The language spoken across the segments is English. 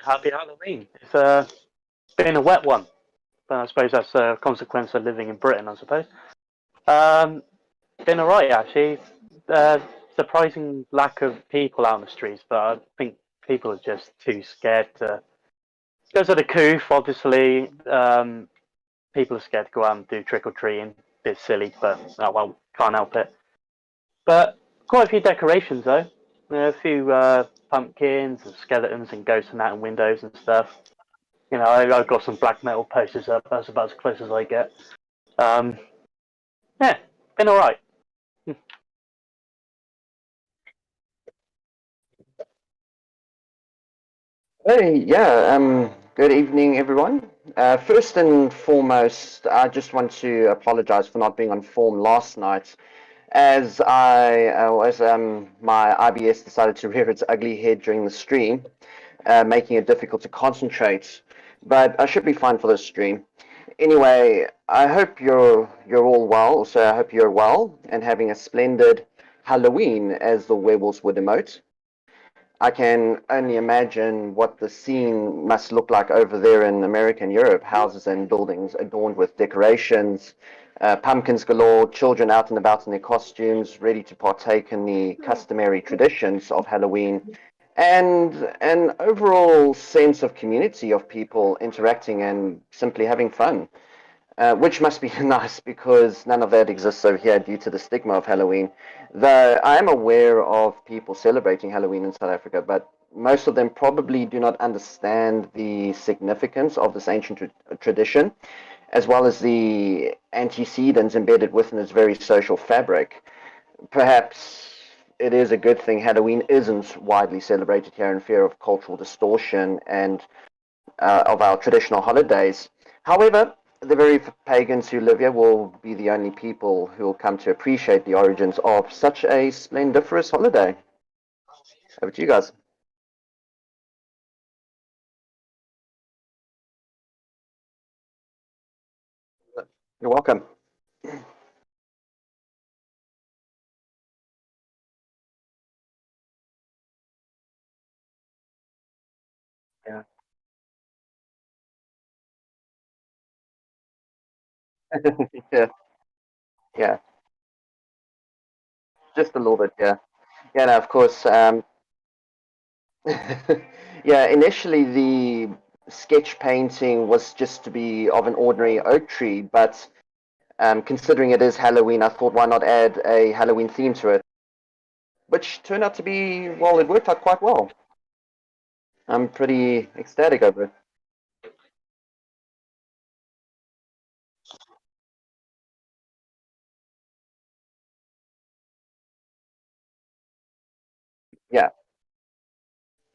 Happy Halloween. It's been a wet one, but I suppose that's a consequence of living in Britain, I suppose. Um, been alright actually. Uh, Surprising lack of people out on the streets, but I think people are just too scared to. Because of the coup, obviously, people are scared to go out and do trick or treating. Bit silly, but oh well, can't help it. But quite a few decorations though. A few pumpkins and skeletons and ghosts and that and windows and stuff. I've got some black metal posters up. That's about as close as I get. Um, yeah, been all right. Hey, yeah, good evening, everyone. First and foremost, I just want to apologize for not being on form last night, as my IBS decided to rear its ugly head during the stream, making it difficult to concentrate. But I should be fine for this stream. Anyway, I hope you're all well. So I hope you're well and having a splendid Halloween, as the werewolves would emote. I can only imagine what the scene must look like over there in America and Europe. Houses and buildings adorned with decorations, pumpkins galore, children out and about in their costumes, ready to partake in the customary traditions of Halloween, and an overall sense of community of people interacting and simply having fun. Which must be nice because none of that exists over here due to the stigma of Halloween. Though I am aware of people celebrating Halloween in South Africa, but most of them probably do not understand the significance of this ancient tradition, as well as the antecedents embedded within its very social fabric. Perhaps it is a good thing Halloween isn't widely celebrated here in fear of cultural distortion and of our traditional holidays. However, the very pagans who live here will be the only people who will come to appreciate the origins of such a splendiferous holiday. Over to you guys. You're welcome. Yeah, Yeah, yeah, just a little bit. Yeah, yeah. No, of course. Yeah, initially the sketch painting was just to be of an ordinary oak tree, but considering it is Halloween, I thought why not add a Halloween theme to it, which turned out to be, well, it worked out quite well. I'm pretty ecstatic over it. Yeah,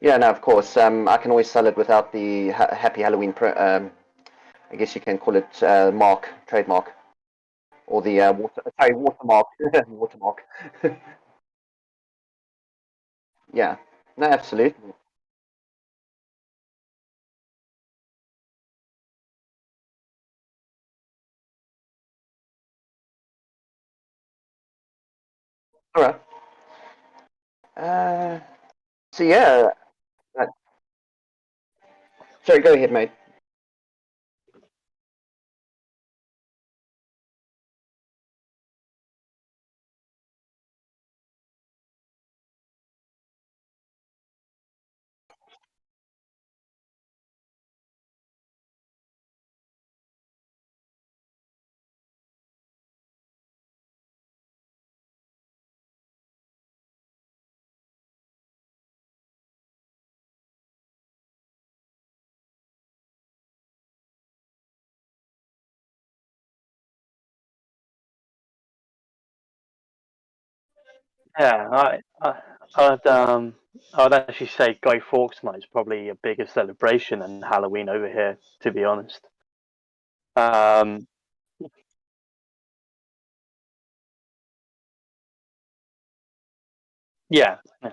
yeah, no, of course. I can always sell it without the Happy Halloween. I guess you can call it mark, trademark, or the watermark, watermark. Yeah, no, absolutely. All right. Uh, so yeah, uh, sorry, go ahead, mate. yeah. I'd actually say Guy Fawkes Night is probably a bigger celebration than Halloween over here, to be honest. Um, yeah, yeah,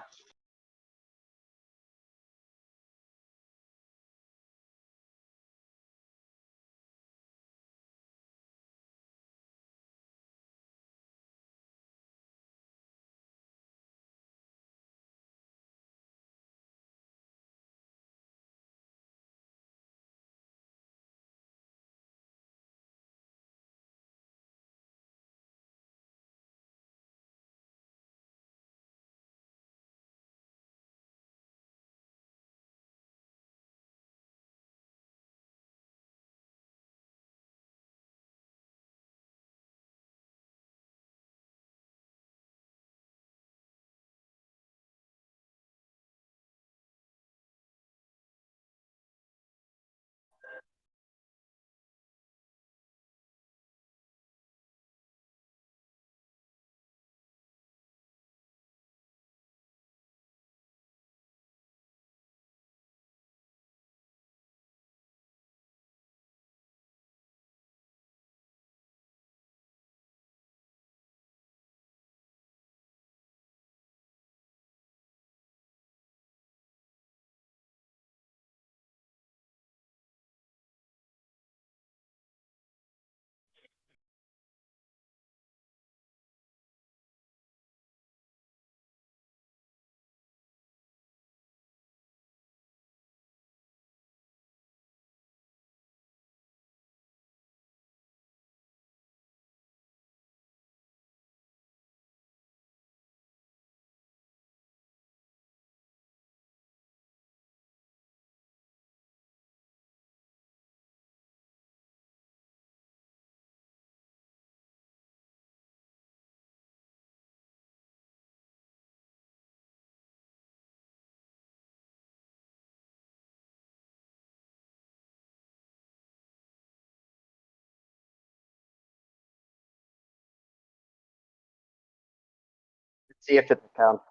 See if it counts.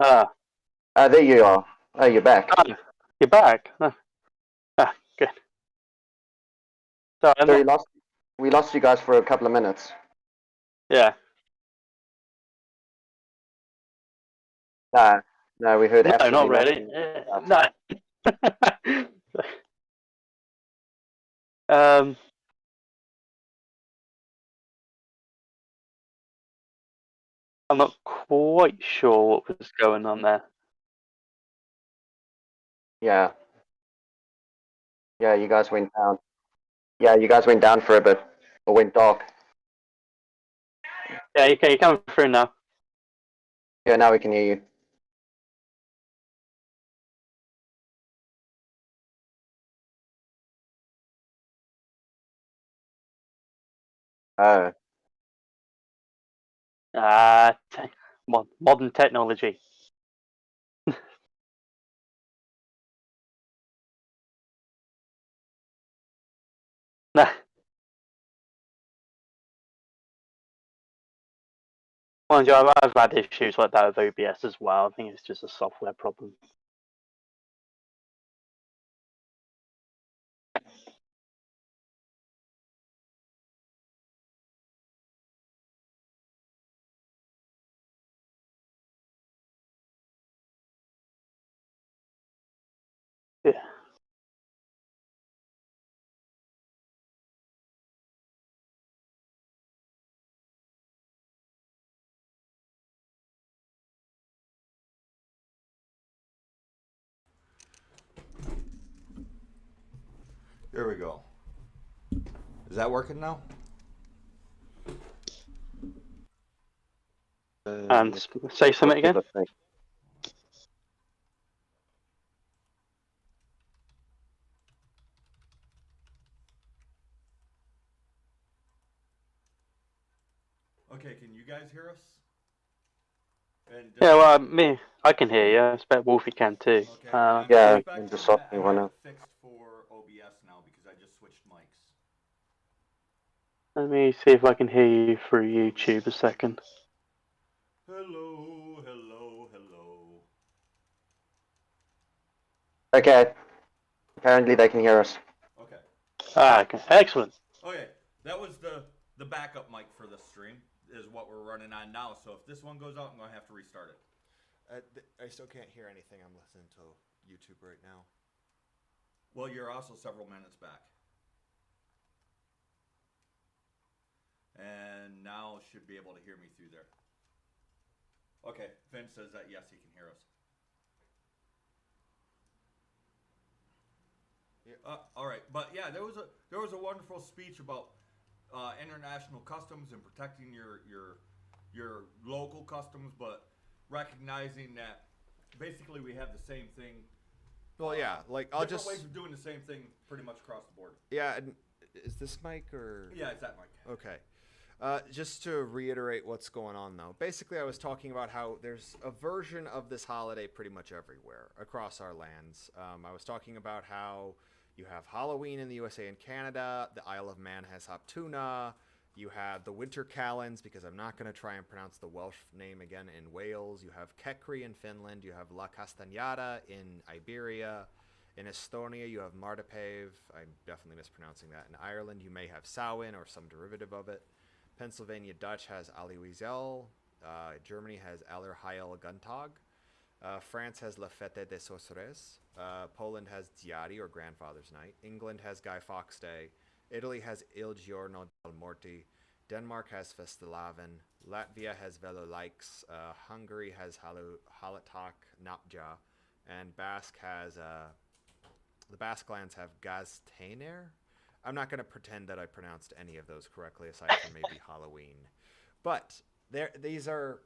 Ah, There you are. Oh, you're back. oh, you're back. Good. Sorry, I'm So not. we lost you guys for a couple of minutes. Yeah. No, no, we heard No, not absolutely really. nothing. No. um. I'm not quite sure what was going on there. Yeah, yeah, you guys went down. Yeah, you guys went down for a bit, or went dark. Yeah, okay, you're coming through now. Yeah, now we can hear you. Oh, Ah, modern technology. Nah, mind you, I've had issues like that with OBS as well. I think it's just a software problem. Yeah. There we go. Is that working now? And say something again. Okay, can you guys hear us? And Yeah, well, me, I can hear you. I expect Wolfie can too. Okay. Yeah, Back and to just the softly I one have up. it fixed for OBS now because I just switched mics. Let me see if I can hear you through YouTube a second. Hello, hello, hello. Okay, apparently they can hear us. Okay. Ah, okay. Excellent. Okay, that was the backup mic for the stream is what we're running on now. So if this one goes out, I'm gonna have to restart it. I still can't hear anything. I'm listening to YouTube right now. Well, you're also several minutes back. And now should be able to hear me through there. Okay, Vince says that yes, he can hear us. All right, but yeah, there was a wonderful speech about international customs and protecting your local customs, but recognizing that basically we have the same thing. Well, yeah, like I'll different just ways of doing the same thing pretty much across the board. yeah. And is this Mike or Yeah, it's that Mike. okay? Just to reiterate what's going on, though. Basically, I was talking about how there's a version of this holiday pretty much everywhere across our lands. I was talking about how you have Halloween in the USA and Canada. The Isle of Man has Haptuna. You have the Winter Calends, because I'm not going to try and pronounce the Welsh name again, in Wales. You have Kekri in Finland. You have La Castañada in Iberia. In Estonia, you have Mardapev. I'm definitely mispronouncing that. In Ireland, you may have Samhain or some derivative of it. Pennsylvania Dutch has Alliwiesel. Germany has Allerheil Guntag. France has La Fête des Sorcerers. Poland has Diari, or Grandfather's Night. England has Guy Fawkes Day. Italy has Il Giorno del Morti. Denmark has Festilaven. Latvia has Velolaiks. Hungary has Halatak Napja. And Basque has... the Basque lands have Gaztainer. I'm not going to pretend that I pronounced any of those correctly, aside from maybe Halloween. But these are...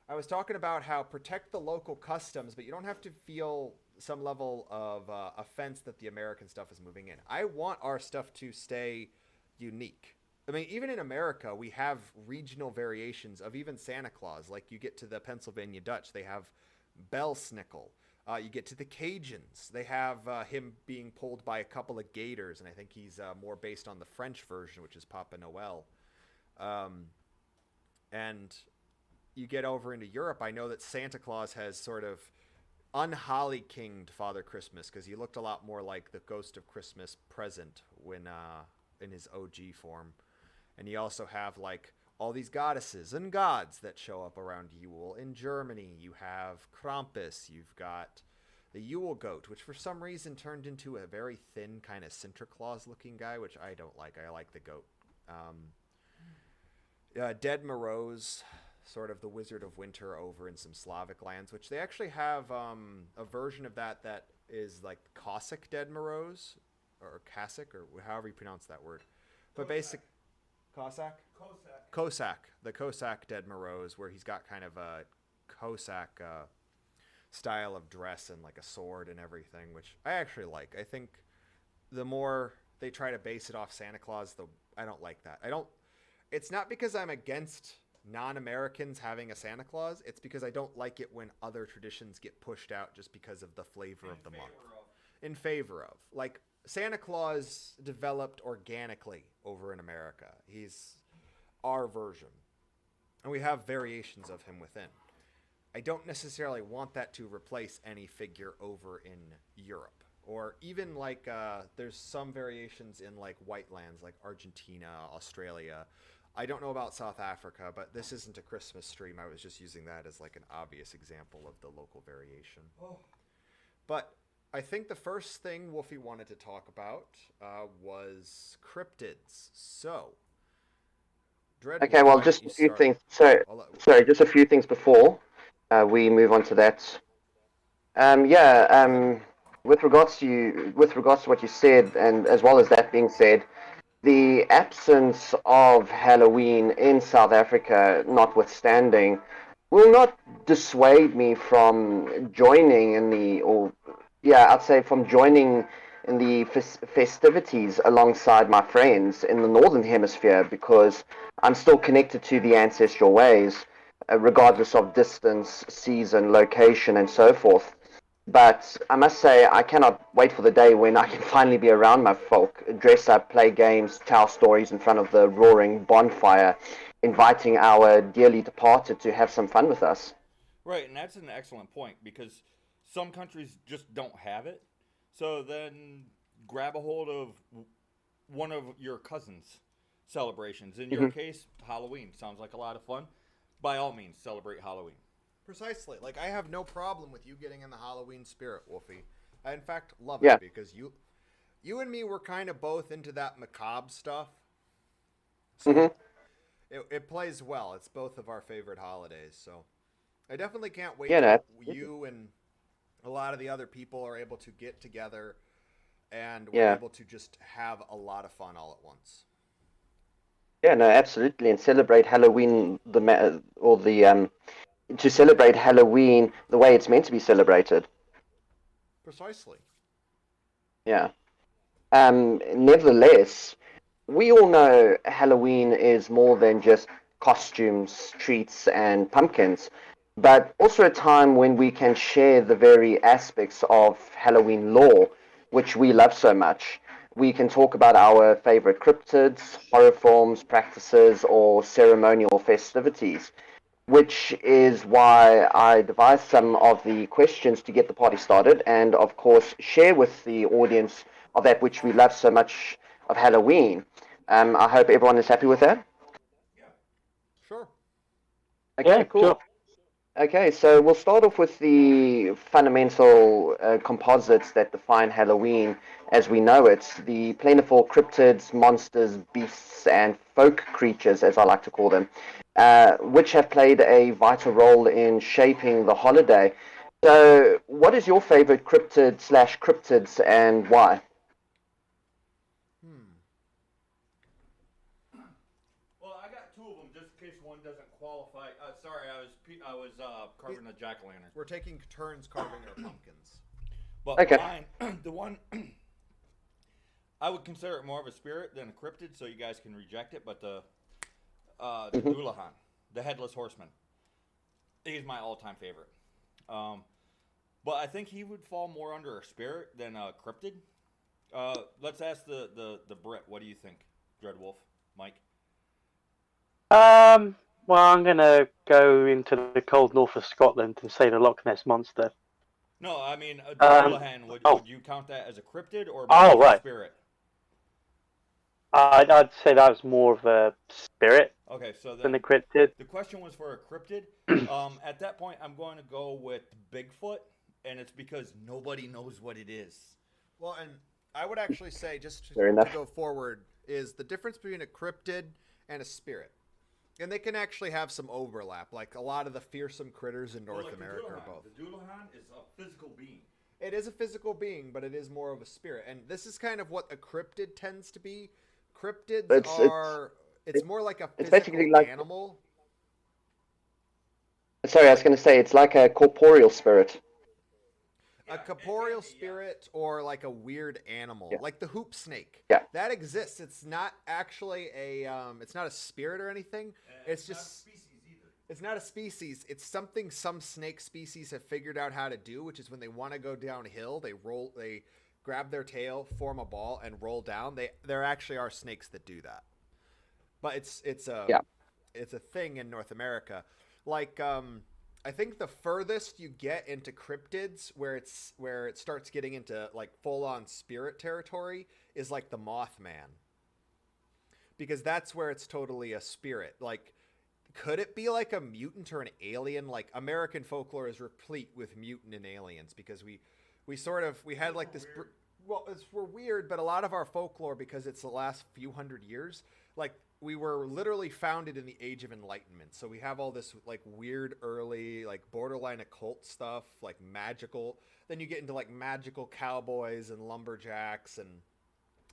I was talking about how protect the local customs, but you don't have to feel some level of offense that the American stuff is moving in. I want our stuff to stay unique. I mean, even in America, we have regional variations of even Santa Claus. Like, you get to the Pennsylvania Dutch, they have Belsnickel. You get to the Cajuns, they have him being pulled by a couple of gators, and I think he's more based on the French version, which is Papa Noel. And you get over into Europe, I know that Santa Claus has sort of unholly kinged Father Christmas, because he looked a lot more like the Ghost of Christmas Present when in his OG form. And you also have like all these goddesses and gods that show up around Yule. In Germany, you have Krampus, you've got the Yule goat, which for some reason turned into a very thin kind of Sinterklaas looking guy, which I don't like. I like the goat. Dead Moroz, sort of the Wizard of Winter over in some Slavic lands, which they actually have a version of that is like Cossack Dead Moroz, or Cossack, or however you pronounce that word. But basic Cossack? Cossack. The Cossack Dead Moroz, where he's got kind of a Cossack style of dress and like a sword and everything, which I actually like. I think the more they try to base it off Santa Claus, I don't like that. It's not because I'm against non-Americans having a Santa Claus. It's because I don't like it when other traditions get pushed out just because of the flavor of the month. In favor of. Like, Santa Claus developed organically over in America. He's our version. And we have variations of him within. I don't necessarily want that to replace any figure over in Europe. Or even like, there's some variations in like white lands like Argentina, Australia. I don't know about South Africa, but this isn't a Christmas stream. I was just using that as like an obvious example of the local variation. But I think the first thing Wolfie wanted to talk about was cryptids. So, Okay, well, just a few things. Sorry, just a few things before we move on to that. With regards to what you said, and as well as that being said, the absence of Halloween in South Africa, notwithstanding, will not dissuade me from joining in the festivities alongside my friends in the Northern Hemisphere, because I'm still connected to the ancestral ways, regardless of distance, season, location, and so forth. But I must say, I cannot wait for the day when I can finally be around my folk, dress up, play games, tell stories in front of the roaring bonfire, inviting our dearly departed to have some fun with us. Right, and that's an excellent point, because some countries just don't have it. So then grab a hold of one of your cousins' celebrations. In your case, Halloween. Sounds like a lot of fun. By all means, celebrate Halloween. Precisely. Like, I have no problem with you getting in the Halloween spirit, Wolfie. I, in fact, love it, because you and me were kind of both into that macabre stuff. So it plays well. It's both of our favorite holidays, so I definitely can't wait Yeah, no, till absolutely. you and a lot of the other people are able to get together and we're Yeah. able to just have a lot of fun all at once. Yeah, no, absolutely, and celebrate Halloween to celebrate Halloween the way it's meant to be celebrated. Precisely. Yeah. Nevertheless, we all know Halloween is more than just costumes, treats, and pumpkins, but also a time when we can share the very aspects of Halloween lore, which we love so much. We can talk about our favorite cryptids, horror forms, practices, or ceremonial festivities, which is why I devised some of the questions to get the party started, and of course, share with the audience of that which we love so much of Halloween. I hope everyone is happy with that. Sure. Okay, Yeah, cool. sure. Okay, so we'll start off with the fundamental composites that define Halloween as we know it, the plentiful cryptids, monsters, beasts, and folk creatures, as I like to call them, which have played a vital role in shaping the holiday. So, what is your favorite cryptid slash cryptids and why? Hmm. Well, I got two of them just in case one doesn't qualify. Sorry, I was carving a jack o' lantern. We're taking turns carving our pumpkins. But Okay. mine, the one I would consider it more of a spirit than a cryptid, so you guys can reject it. But the Mhm. Doulahan, the headless horseman, he's my all-time favorite. But I think he would fall more under a spirit than a cryptid. Let's ask the Brit. What do you think, Dreadwolf, Mike? Well, I'm gonna go into the cold north of Scotland and say the Loch Ness monster. No, I mean the Um, Doulahan. oh, Would you count that as a cryptid or more oh, of a right. spirit? I'd say that was more of a spirit Okay, so than a then cryptid. the question was for a cryptid. At that point, I'm going to go with Bigfoot, and it's because nobody knows what it is. Well, and I would actually say, just Fair to enough. go forward, is the difference between a cryptid and a spirit. And they can actually have some overlap. Like a lot of the fearsome critters in North Well, like America the are both. The Doulahan is a physical being. It is a physical being, but it is more of a spirit. And this is kind of what a cryptid tends to be. Cryptids It's it's are, it's it's more like a it's physical basically like, animal. sorry, I was going to say it's like a corporeal spirit. A corporeal spirit or like a weird animal, Yeah. like the hoop snake. Yeah. That exists. It's not actually it's not a spirit or anything. It's just species either. it's not a species. It's something some snake species have figured out how to do, which is when they want to go downhill, they grab their tail, form a ball, and roll down. There actually are snakes that do that, but Yeah. it's a thing in North America. Like I think the furthest you get into cryptids, where it starts getting into like full on spirit territory, is like the Mothman, because that's where it's totally a spirit. Like, could it be like a mutant or an alien? Like American folklore is replete with mutant and aliens because we had like this. We're weird, but a lot of our folklore, because it's the last few hundred years, like we were literally founded in the Age of Enlightenment. So we have all this like weird early, like borderline occult stuff, like magical. Then you get into like magical cowboys and lumberjacks and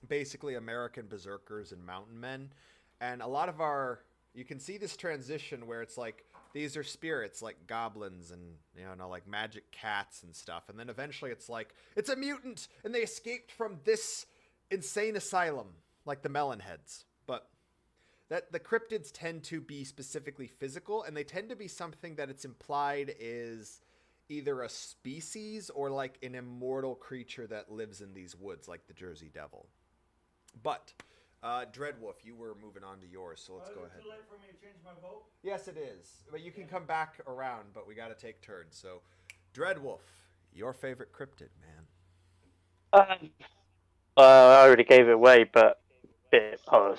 basically American berserkers and mountain men. And a lot of you can see this transition where it's like these are spirits like goblins and like magic cats and stuff, and then eventually it's like it's a mutant and they escaped from this insane asylum like the Melonheads. But that the cryptids tend to be specifically physical, and they tend to be something that it's implied is either a species or like an immortal creature that lives in these woods like the Jersey Devil. But Dreadwolf, you were moving on to yours, so let's go ahead. Too late for me to change my vote. Yes, it is. But you can come back around, but we got to take turns. So, Dreadwolf, your favorite cryptid, man. I already gave it away, but I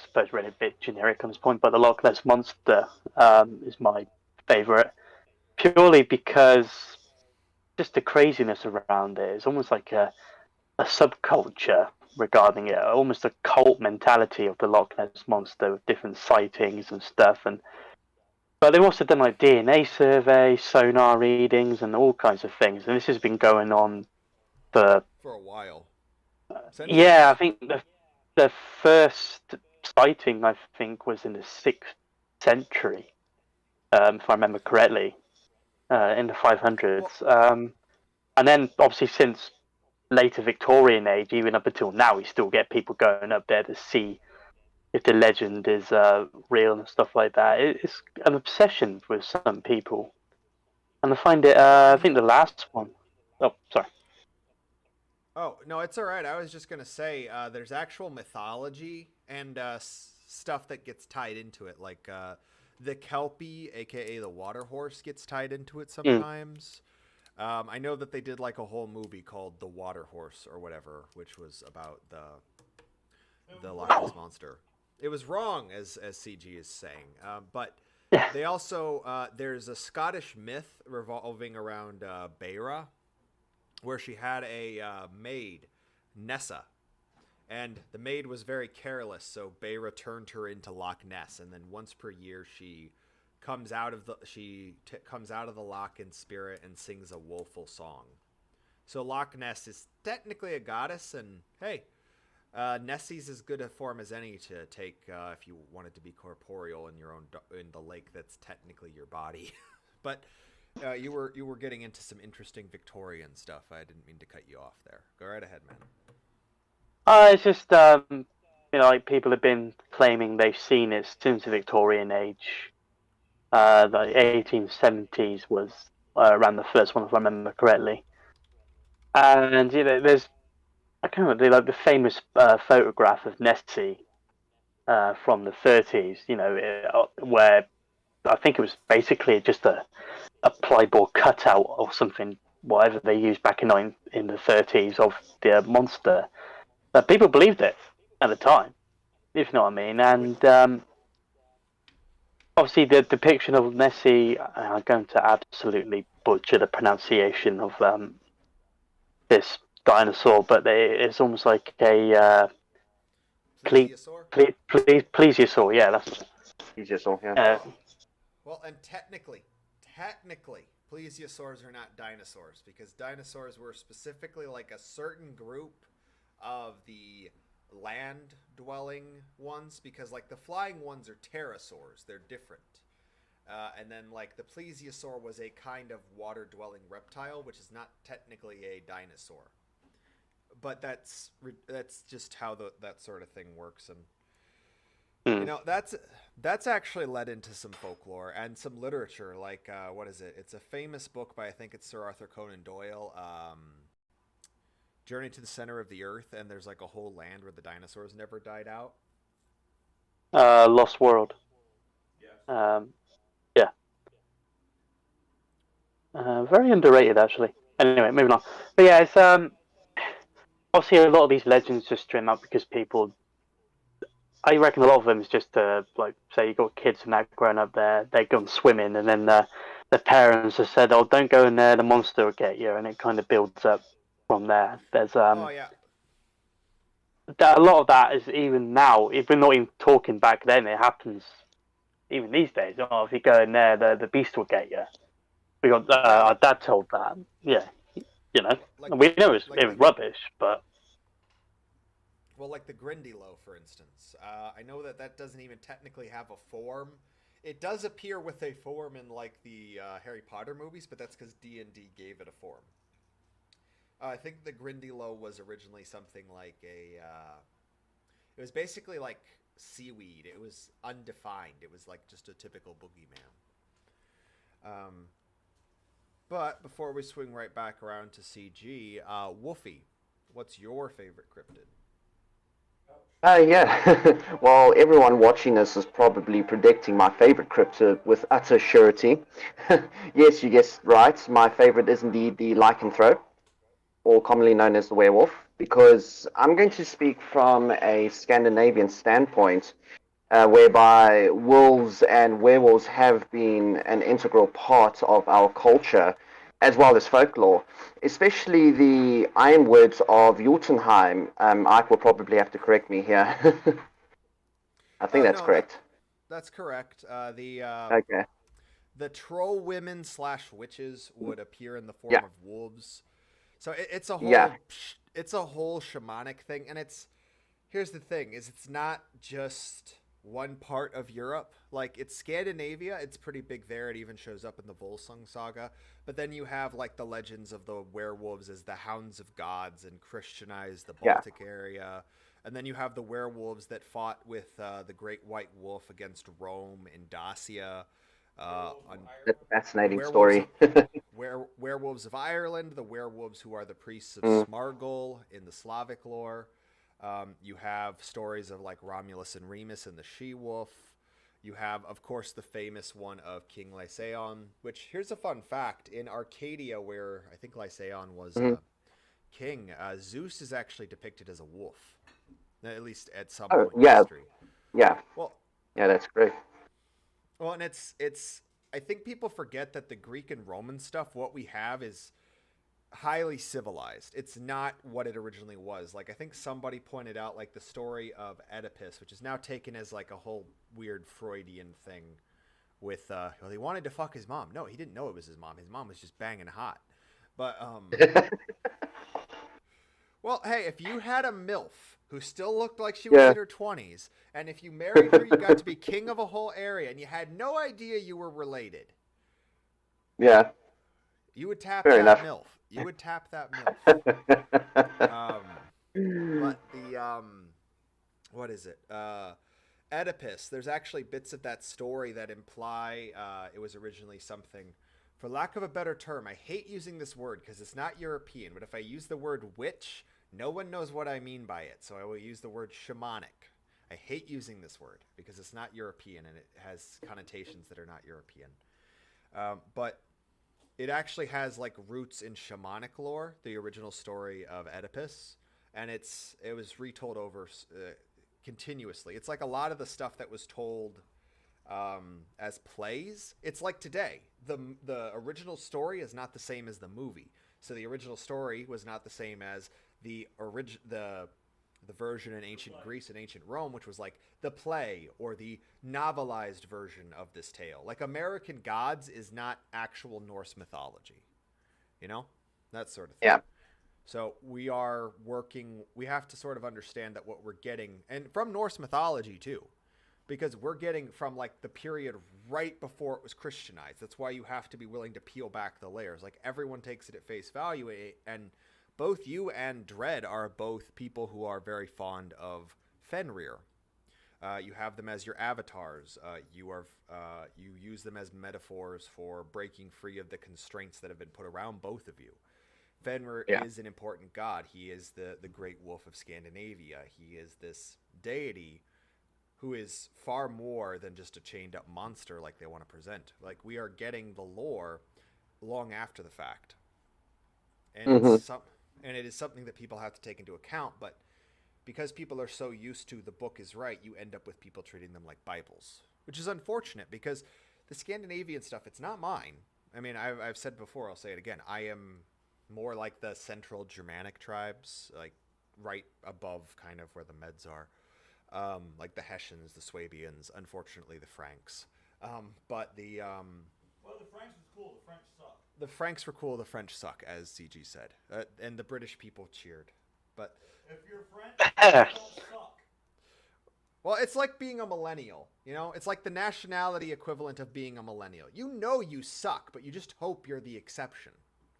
suppose really a bit generic on this point. But the Loch Ness monster is my favorite, purely because just the craziness around it is almost like a subculture regarding it, almost a cult mentality of the Loch Ness monster with different sightings and stuff. But they've also done like DNA surveys, sonar readings, and all kinds of things. And this has been going on for a while. Centuries. yeah, I think the first sighting I think was in the 6th century, if I remember correctly, in the 500s. And then obviously since later Victorian age, even up until now, we still get people going up there to see if the legend is real and stuff like that. It's an obsession with some people, and I find it. I think the last one. Oh, sorry. Oh, no, it's all right. I was just going to say there's actual mythology and stuff that gets tied into it. Like the Kelpie, a.k.a. the water horse, gets tied into it sometimes. I know that they did like a whole movie called The Water Horse or whatever, which was about the Loch Ness Monster. It was wrong, as CG is saying. But they also, there's a Scottish myth revolving around Beira, where she had a maid, Nessa, and the maid was very careless, so Beira turned her into Loch Ness, and then once per year she comes out of the loch in spirit and sings a woeful song. So Loch Ness is technically a goddess, and hey, Nessie's as good a form as any to take if you wanted to be corporeal in your own in the lake that's technically your body, but. You were getting into some interesting Victorian stuff. I didn't mean to cut you off there. Go right ahead, man. It's just like people have been claiming they've seen it since the Victorian age. The 1870s was around the first one, if I remember correctly. And there's I can't remember like the famous photograph of Nessie from the 30s. Where I think it was basically just a plyboard cutout or something, whatever they used back in the 30s of the monster. People believed it at the time, if you know what I mean. And obviously the depiction of Nessie, I'm going to absolutely butcher the pronunciation of this dinosaur, but it's almost like a Plesiosaur? plesiosaur, yeah, that's it. Plesiosaur, yeah. Well, and technically, plesiosaurs are not dinosaurs, because dinosaurs were specifically like a certain group of the land-dwelling ones, because like the flying ones are pterosaurs, they're different. And then like the plesiosaur was a kind of water-dwelling reptile, which is not technically a dinosaur. But that's just how that sort of thing works, and that's actually led into some folklore and some literature. Like what is it? It's a famous book by I think it's Sir Arthur Conan Doyle, Journey to the Center of the Earth, and there's like a whole land where the dinosaurs never died out. Lost World. Yes. Yeah. Very underrated, actually. Anyway, moving on. But yeah, it's obviously a lot of these legends just stream out because people. I reckon a lot of them is just like say you got kids and that growing up there, they've gone swimming, and then the parents have said, "Oh, don't go in there, the monster will get you," and it kind of builds up from there. There's Oh yeah. a lot of that is even now. If we're not even talking back then, it happens even these days. Oh, if you go in there, the beast will get you. We got our dad told that. Yeah, Like, we know it was rubbish, but. Well, like the Grindylow, for instance. I know that doesn't even technically have a form. It does appear with a form in like the Harry Potter movies, but that's because D&D gave it a form. I think the Grindylow was originally something like it was basically like seaweed. It was undefined. It was like just a typical boogeyman. But before we swing right back around to CG, Wolfie, what's your favorite cryptid? Yeah. Well, everyone watching this is probably predicting my favorite cryptid with utter surety. Yes, you guessed right. My favorite is indeed the lycanthrope, or commonly known as the werewolf, because I'm going to speak from a Scandinavian standpoint, whereby wolves and werewolves have been an integral part of our culture as well as folklore, especially the ironwoods of Jotunheim. Ike will probably have to correct me here. I think that's No, correct. that's correct. Okay. The troll women / witches would appear in the Yeah. form of wolves. So it's a whole Yeah. it's a whole shamanic thing, and here's the thing: is it's not just one part of Europe. Like it's Scandinavia, it's pretty big there. It even shows up in the Volsung saga. But then you have like the legends of the werewolves as the hounds of gods and Christianized the Yeah. Baltic area. And then you have the werewolves that fought with the Great White Wolf against Rome in Dacia. That's a fascinating Werewolves story. werewolves of Ireland, the werewolves who are the priests of Mm. Smargol in the Slavic lore. You have stories of like Romulus and Remus and the she-wolf. You have, of course, the famous one of King Lycaon, which here's a fun fact. In Arcadia, where I think Lycaon was Mhm. king, Zeus is actually depicted as a wolf, at least at some Oh, point in yeah. history. Yeah. Well, Yeah, that's great. Well, and it's I think people forget that the Greek and Roman stuff, what we have is highly civilized. It's not what it originally was. Like I think somebody pointed out like the story of Oedipus, which is now taken as like a whole weird Freudian thing with well, he wanted to fuck his mom. No, he didn't know it was his mom. His mom was just banging hot. But well, hey, if you had a MILF who still looked like she was Yeah. in her 20s, and if you married her, you got to be king of a whole area, and you had no idea you were related, Yeah. you would tap Fair that enough. MILF. You would tap that MILF. But the, what is it? Oedipus, there's actually bits of that story that imply it was originally something, for lack of a better term, I hate using this word because it's not European, but if I use the word witch, no one knows what I mean by it, so I will use the word shamanic. I hate using this word because it's not European and it has connotations that are not European. But it actually has like roots in shamanic lore, the original story of Oedipus, and it was retold over continuously. It's like a lot of the stuff that was told as plays. It's like today, the original story is not the same as the movie. So the original story was not the same as the version in ancient Greece and ancient Rome, which was like the play or the novelized version of this tale. Like American Gods is not actual Norse mythology, you know, that sort of thing. Yeah. So we have to sort of understand that what we're getting, and from Norse mythology too, because we're getting from like the period right before it was Christianized. That's why you have to be willing to peel back the layers. Like everyone takes it at face value, and both you and Dredd are both people who are very fond of Fenrir. You have them as your avatars. You use them as metaphors for breaking free of the constraints that have been put around both of you. Fenrir is an important god. He is the great wolf of Scandinavia. He is this deity who is far more than just a chained up monster like they want to present. Like we are getting the lore long after the fact. And it is something that people have to take into account, but because people are so used to the book is right, you end up with people treating them like Bibles, which is unfortunate because the Scandinavian stuff, it's not mine. I mean, I've said before, I'll say it again. I am more like the central Germanic tribes, like right above kind of where the Meds are. Like the Hessians, the Swabians, unfortunately the Franks. But the Well, the Franks was cool. The French suck. the Franks were cool, the French suck, as CG said. And the British people cheered. But If you're French, you don't suck. well, it's like being a millennial, you know? It's like the nationality equivalent of being a millennial. You know you suck, but you just hope you're the exception.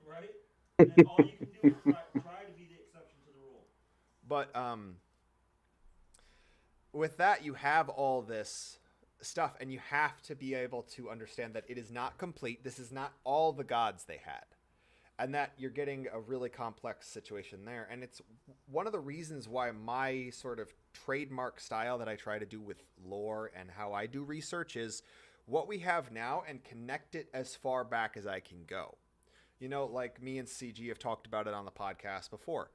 Right? And all you can do is try to be the exception to the rule. But with that, you have all this stuff, and you have to be able to understand that it is not complete. This is not all the gods they had. And that you're getting a really complex situation there. And it's one of the reasons why my sort of trademark style that I try to do with lore and how I do research is what we have now and connect it as far back as I can go. You know, like me and CG have talked about it on the podcast before.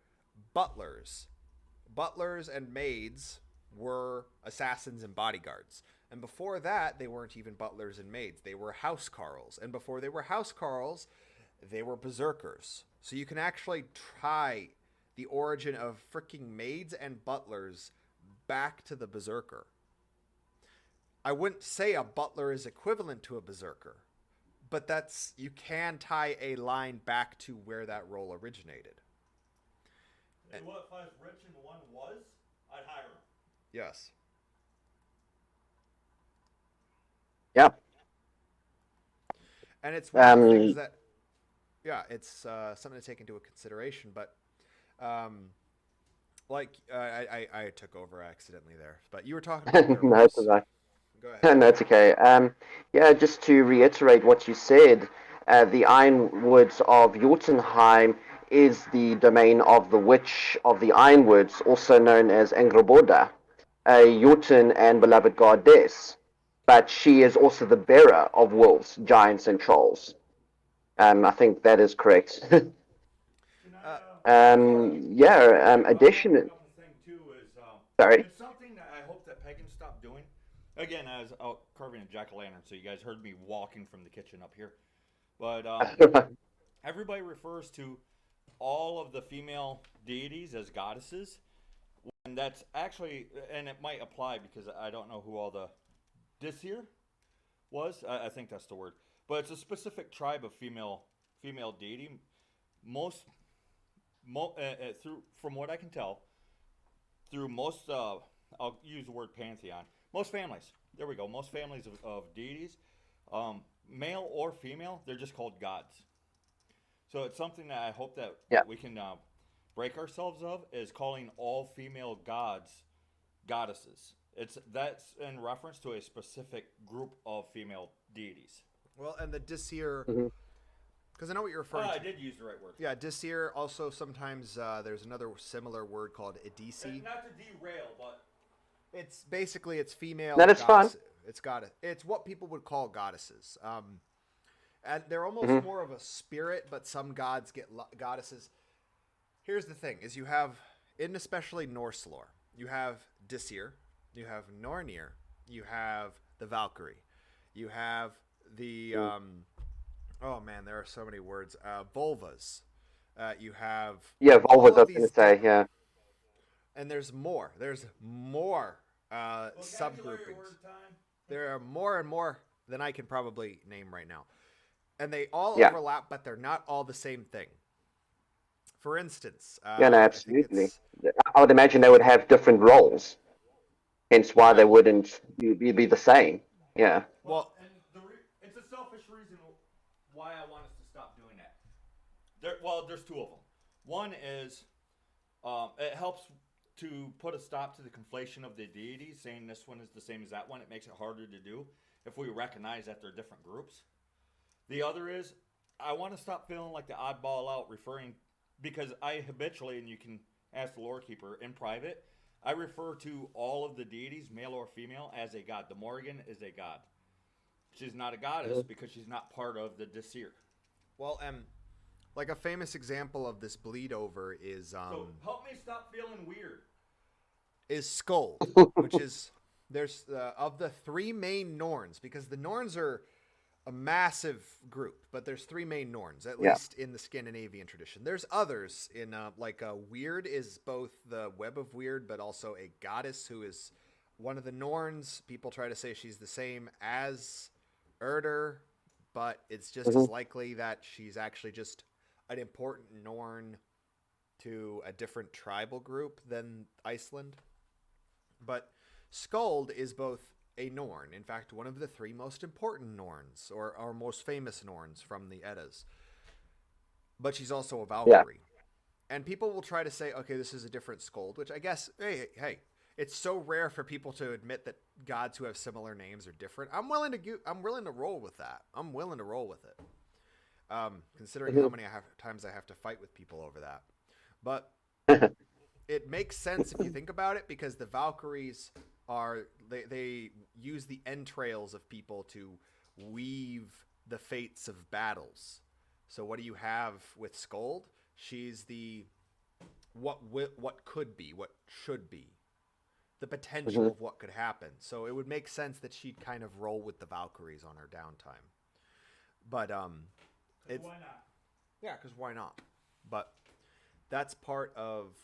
Butlers and maids were assassins and bodyguards. And before that, they weren't even butlers and maids. They were housecarls. And before they were housecarls, they were berserkers. So you can actually tie the origin of freaking maids and butlers back to the berserker. I wouldn't say a butler is equivalent to a berserker, but you can tie a line back to where that role originated. And what if I was rich and one was? I'd hire him. Yes. Yeah. And it's one of the things that, it's something to take into consideration. But, I took over accidentally there. But you were talking about No, it's all right. Go ahead. No, it's okay. Yeah, just to reiterate what you said, the Ironwoods of Jotunheim is the domain of the Witch of the Ironwoods, also known as Angrboda, a Jotun and beloved goddess. But she is also the bearer of wolves, giants, and trolls. I think that is correct. Addition. Thing too is, Sorry. it's something that I hope that pagans stop doing. Again, I was out carving a jack-o'-lantern, so you guys heard me walking from the kitchen up here. But everybody refers to all of the female deities as goddesses, and that's actually, and it might apply because I don't know who all the Disir was. I think that's the word, but it's a specific tribe of female deity. Through from what I can tell, through most I'll use the word pantheon. Most families, there we go. Most families of deities, male or female, they're just called gods. So it's something that I hope that we can break ourselves of, is calling all female gods goddesses. That's in reference to a specific group of female deities. Well, and the Disir, Mm-hmm. because I know what you're referring to. I did use the right word. Yeah, Disir. Also, sometimes there's another similar word called Edisi. Not to derail, but It's female. That is fun. It's what people would call goddesses. And they're almost more of a spirit, but some gods get goddesses. Here's the thing: is you have, in especially Norse lore, you have Disir, you have Nornir, you have the Valkyrie, you have the oh man, there are so many words. Volvas. You have Volvas. I was going to say, yeah. And there's more. There's more subgroupings. There are more and more than I can probably name right now. And they all overlap, but they're not all the same thing. For instance, No, absolutely. I would imagine they would have different roles, hence why they wouldn't be the same. Yeah. Well, and it's a selfish reason why I want us to stop doing that. There's two of them. One is it helps to put a stop to the conflation of the deities, saying this one is the same as that one. It makes it harder to do if we recognize that they're different groups. The other is I want to stop feeling like the oddball out, because I habitually, and you can ask the lore keeper in private, I refer to all of the deities, male or female, as a god. The Morrigan is a god. She's not a goddess because she's not part of the Disir. Well, like a famous example of this bleed over is So help me stop feeling weird. Is Skuld, which is there's of the three main Norns, because the Norns are a massive group, but there's three main Norns, at least in the Scandinavian tradition. There's others in Weird is both the web of Weird, but also a goddess who is one of the Norns. People try to say she's the same as Erder, but it's just as likely that she's actually just an important Norn to a different tribal group than Iceland. But Skuld is both a Norn, in fact, one of the three most important Norns, or most famous Norns from the Eddas. But she's also a Valkyrie. And people will try to say, okay, this is a different Skuld, which I guess, hey, it's so rare for people to admit that gods who have similar names are different. I'm willing to roll with that. I'm willing to roll with it. Considering how many times I have to fight with people over that. But it makes sense if you think about it, because the Valkyries they use the entrails of people to weave the fates of battles. So what do you have with Skuld? She's the what could be, what should be, the potential of what could happen. So it would make sense that she'd kind of roll with the Valkyries on her downtime. But Why not? Yeah, because why not? But that's part of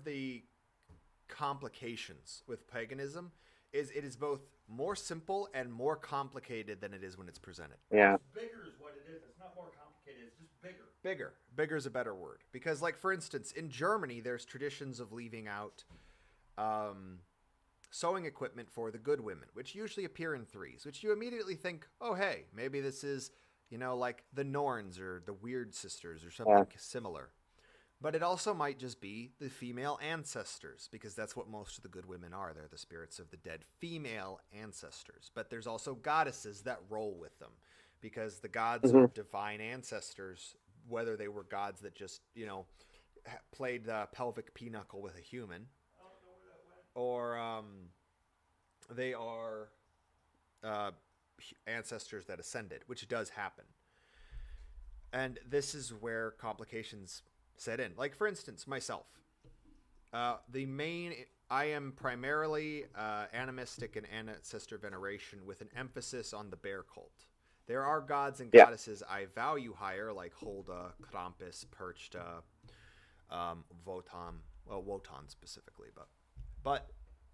the complications with paganism. Is it is both more simple and more complicated than it is when it's presented. Yeah. It's bigger is what it is. It's not more complicated. It's just bigger. Bigger is a better word, because, like, for instance, in Germany, there's traditions of leaving out sewing equipment for the good women, which usually appear in threes, which you immediately think, oh, hey, maybe this is, like the Norns or the Weird Sisters or something similar. But it also might just be the female ancestors, because that's what most of the good women are. They're the spirits of the dead female ancestors. But there's also goddesses that roll with them, because the gods are divine ancestors, whether they were gods that just, played the pelvic pinochle with a human, or they are ancestors that ascended, which does happen. And this is where complications set in. Like, for instance, myself. I am primarily animistic and ancestor veneration with an emphasis on the bear cult. There are gods and goddesses I value higher, like Holda, Krampus, Perchta, Wotan specifically. But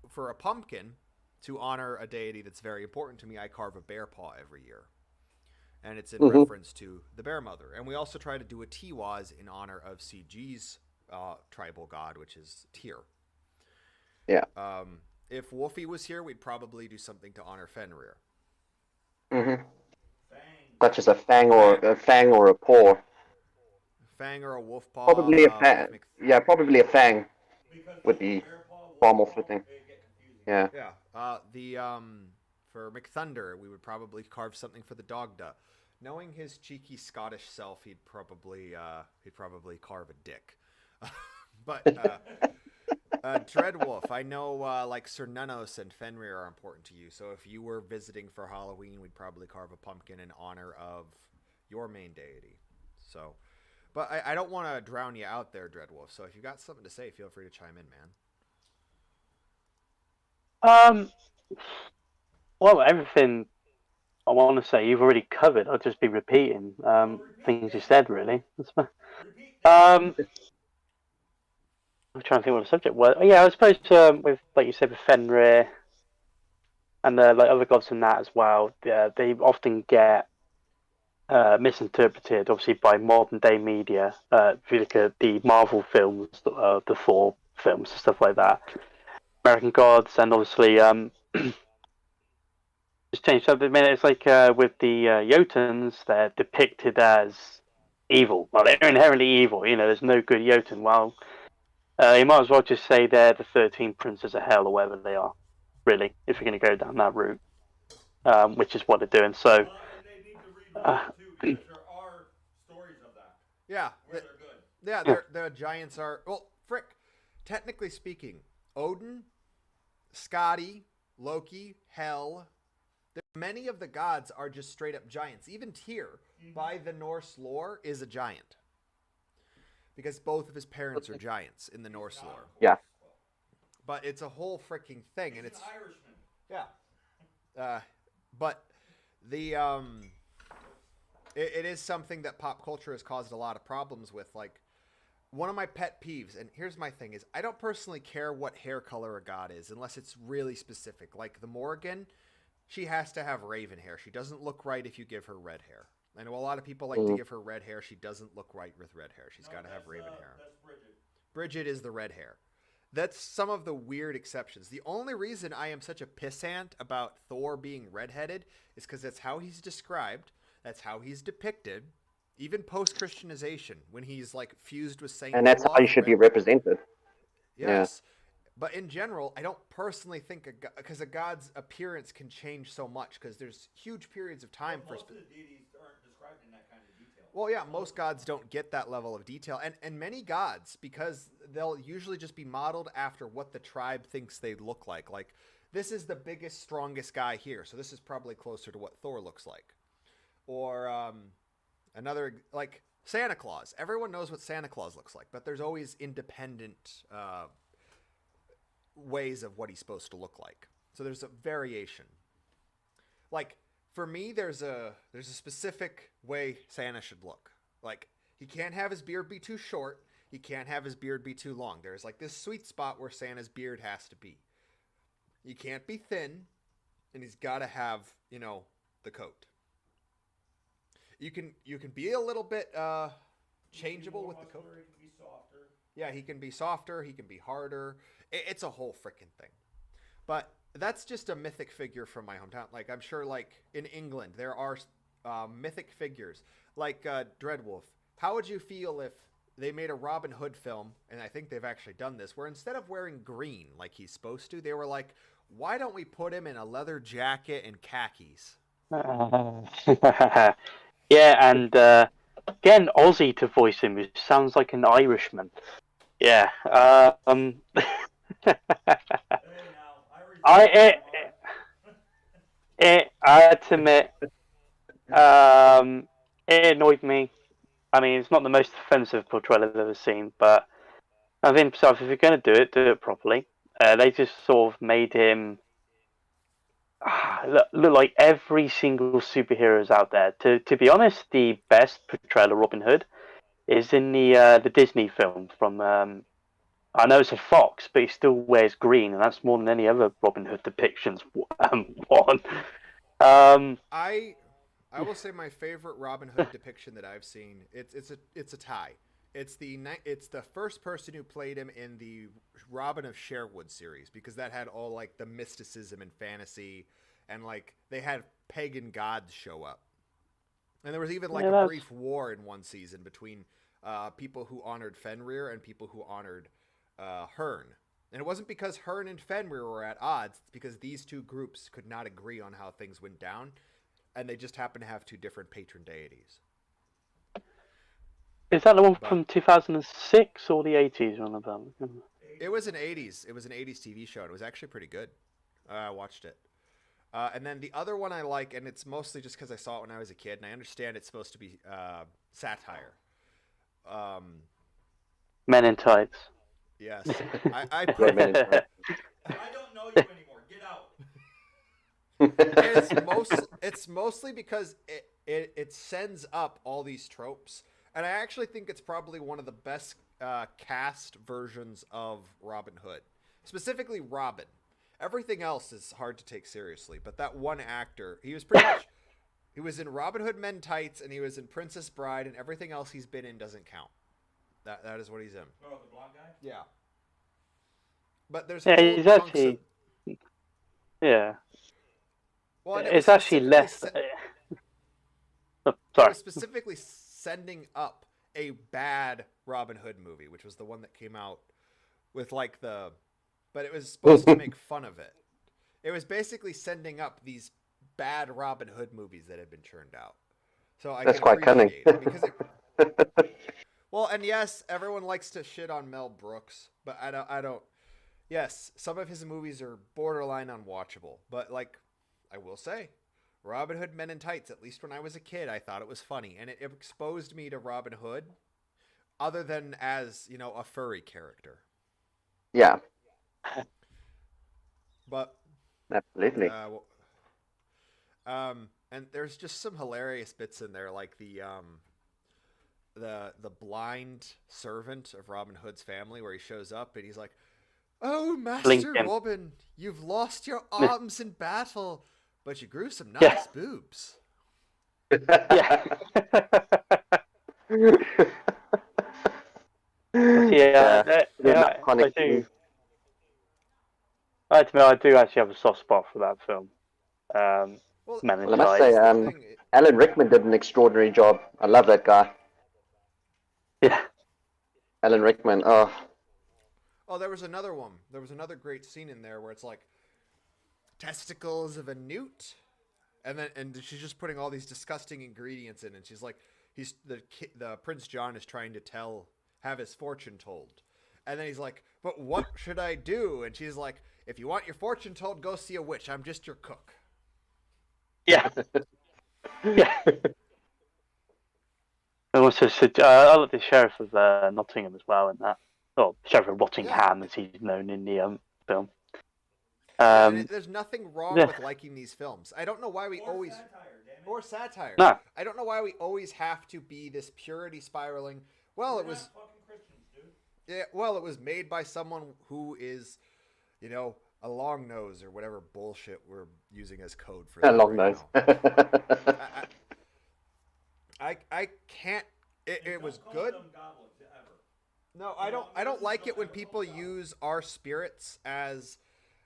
for a pumpkin, to honor a deity that's very important to me, I carve a bear paw every year. And it's in reference to the Bear Mother. And we also try to do a Tiwaz in honor of CG's tribal god, which is Tyr. Yeah. If Wolfie was here, we'd probably do something to honor Fenrir. Such as a fang or a paw. Fang or a wolf paw. Probably a fang. Yeah, probably a fang would be far more fitting. Yeah. Yeah. For McThunder, we would probably carve something for the Dogda. Knowing his cheeky Scottish self, he'd probably carve a dick. But Dreadwolf, I know like Sir Nunos and Fenrir are important to you. So if you were visiting for Halloween, we'd probably carve a pumpkin in honor of your main deity. So, but I don't want to drown you out there, Dreadwolf. So if you got something to say, feel free to chime in, man. Well, everything I want to say you've already covered. I'll just be repeating things you said, really. I'm trying to think what the subject was. Yeah, I suppose with, like you said, with Fenrir and like other gods in that as well, they often get misinterpreted, obviously, by modern day media. If you look at the Marvel films, the Thor films, and stuff like that, American Gods, and obviously it's changed. So, I mean, it's like with the Jotuns, they're depicted as evil. Well, they're inherently evil. There's no good Jotun. Well, you might as well just say they're the 13 Princes of Hell or whatever they are, really, if you're going to go down that route, which is what they're doing. So, and they need to read more too, because there are stories of that. Yeah. Where they're good. Yeah, the giants are... Well, frick. Technically speaking, Odin, Skadi, Loki, Hel... Many of the gods are just straight up giants. Even Tyr, by the Norse lore, is a giant. Because both of his parents are giants in the Norse lore. Yeah. But it's a whole freaking thing. And it's an Irishman. Yeah. But the it is something that pop culture has caused a lot of problems with. Like, one of my pet peeves, and here's my thing, is I don't personally care what hair color a god is unless it's really specific. Like the Morrigan, she has to have raven hair. She doesn't look right if you give her red hair. I know a lot of people like to give her red hair. She doesn't look right with red hair. She's got to have raven hair. That's Bridget. Bridget is the red hair. That's some of the weird exceptions. The only reason I am such a pissant about Thor being redheaded is because that's how he's described. That's how he's depicted. Even post-Christianization, when he's like fused with Saint And that's Olaf, how you should be represented. Yes. But in general, I don't personally think because a god's appearance can change so much, because there's huge periods of time for... Most of the deities aren't described in that kind of detail. Well, yeah, most gods don't get that level of detail. And many gods, because they'll usually just be modeled after what the tribe thinks they look like. Like, this is the biggest, strongest guy here, so this is probably closer to what Thor looks like. Or another, like Santa Claus. Everyone knows what Santa Claus looks like, but there's always independent ways of what he's supposed to look like. So there's a variation. Like, for me, there's a specific way Santa should look. Like, he can't have his beard be too short. He can't have his beard be too long. There's like this sweet spot where Santa's beard has to be. He can't be thin, and he's got to have, the coat. You can be a little bit changeable with the coat. He can be softer. Yeah, he can be softer. He can be harder. It's a whole freaking thing. But that's just a mythic figure from my hometown. Like, I'm sure, like, in England, there are mythic figures. Like Dreadwolf. How would you feel if they made a Robin Hood film, and I think they've actually done this, where instead of wearing green like he's supposed to, they were like, why don't we put him in a leather jacket and khakis? Yeah, and get an Aussie to voice him, who sounds like an Irishman. Yeah. I had to admit, it annoyed me. I mean, it's not the most offensive portrayal I've ever seen, but I think if you're going to do it properly. They just sort of made him look like every single superheroes out there. To be honest, the best portrayal of Robin Hood is in the Disney film from. I know it's a fox, but he still wears green, and that's more than any other Robin Hood depictions won. I will say my favorite Robin Hood depiction that I've seen. It's a tie. It's the first person who played him in the Robin of Sherwood series, because that had all like the mysticism and fantasy, and like they had pagan gods show up, and there was even like a brief war in one season between people who honored Fenrir and people who honored Hearn. And it wasn't because Hearn and Fenrir were at odds. It's because these two groups could not agree on how things went down, and they just happened to have two different patron deities. Is that the one from 2006 or the 80s? One of them. It was an 80s. It was an 80s TV show. And it was actually pretty good. I watched it. And then the other one I like, and it's mostly just because I saw it when I was a kid, and I understand it's supposed to be satire. Men in Tights. Yes. I don't know you anymore. Get out. It's mostly because it sends up all these tropes. And I actually think it's probably one of the best cast versions of Robin Hood. Specifically Robin. Everything else is hard to take seriously. But that one actor, he was pretty much... He was in Robin Hood Men Tights, and he was in Princess Bride, and everything else he's been in doesn't count. That is what he's in. Oh, the blonde guy? Yeah. But there's he's actually... Yeah. Well, it's actually less... Oh, sorry. It was specifically sending up a bad Robin Hood movie, which was the one that came out with like the... But it was supposed to make fun of it. It was basically sending up these bad Robin Hood movies that had been churned out. So That's quite cunning. Because well, and yes, everyone likes to shit on Mel Brooks, but I don't. Yes, some of his movies are borderline unwatchable, but like I will say, Robin Hood Men in Tights, at least when I was a kid, I thought it was funny, and it exposed me to Robin Hood, other than as, a furry character. Yeah. But absolutely. And there's just some hilarious bits in there, like the blind servant of Robin Hood's family, where he shows up and he's like, "Oh, Master Robin, you've lost your arms in battle, but you grew some nice boobs." Yeah. I do actually have a soft spot for that film. I must say, Alan Rickman did an extraordinary job. I love that guy. Yeah. Alan Rickman. Oh, there was another one. There was another great scene in there where it's like testicles of a newt, and she's just putting all these disgusting ingredients in, and she's like, the Prince John is trying to have his fortune told, and then he's like, "But what should I do?" And she's like, "If you want your fortune told, go see a witch. I'm just your cook." Yeah. Yeah. And also, I like the Sheriff of Nottingham as well in that. Or Sheriff of Rottingham, as he's known in the film. And there's nothing wrong yeah. with liking these films. I don't know why we always or satire. No. I don't know why we always have to be this purity spiraling. Well, it was yeah. Well, it was made by someone who is, a long nose or whatever bullshit we're using as code for that Long right nose. now. I can't. It was good. No, I don't like it when people use our spirits as.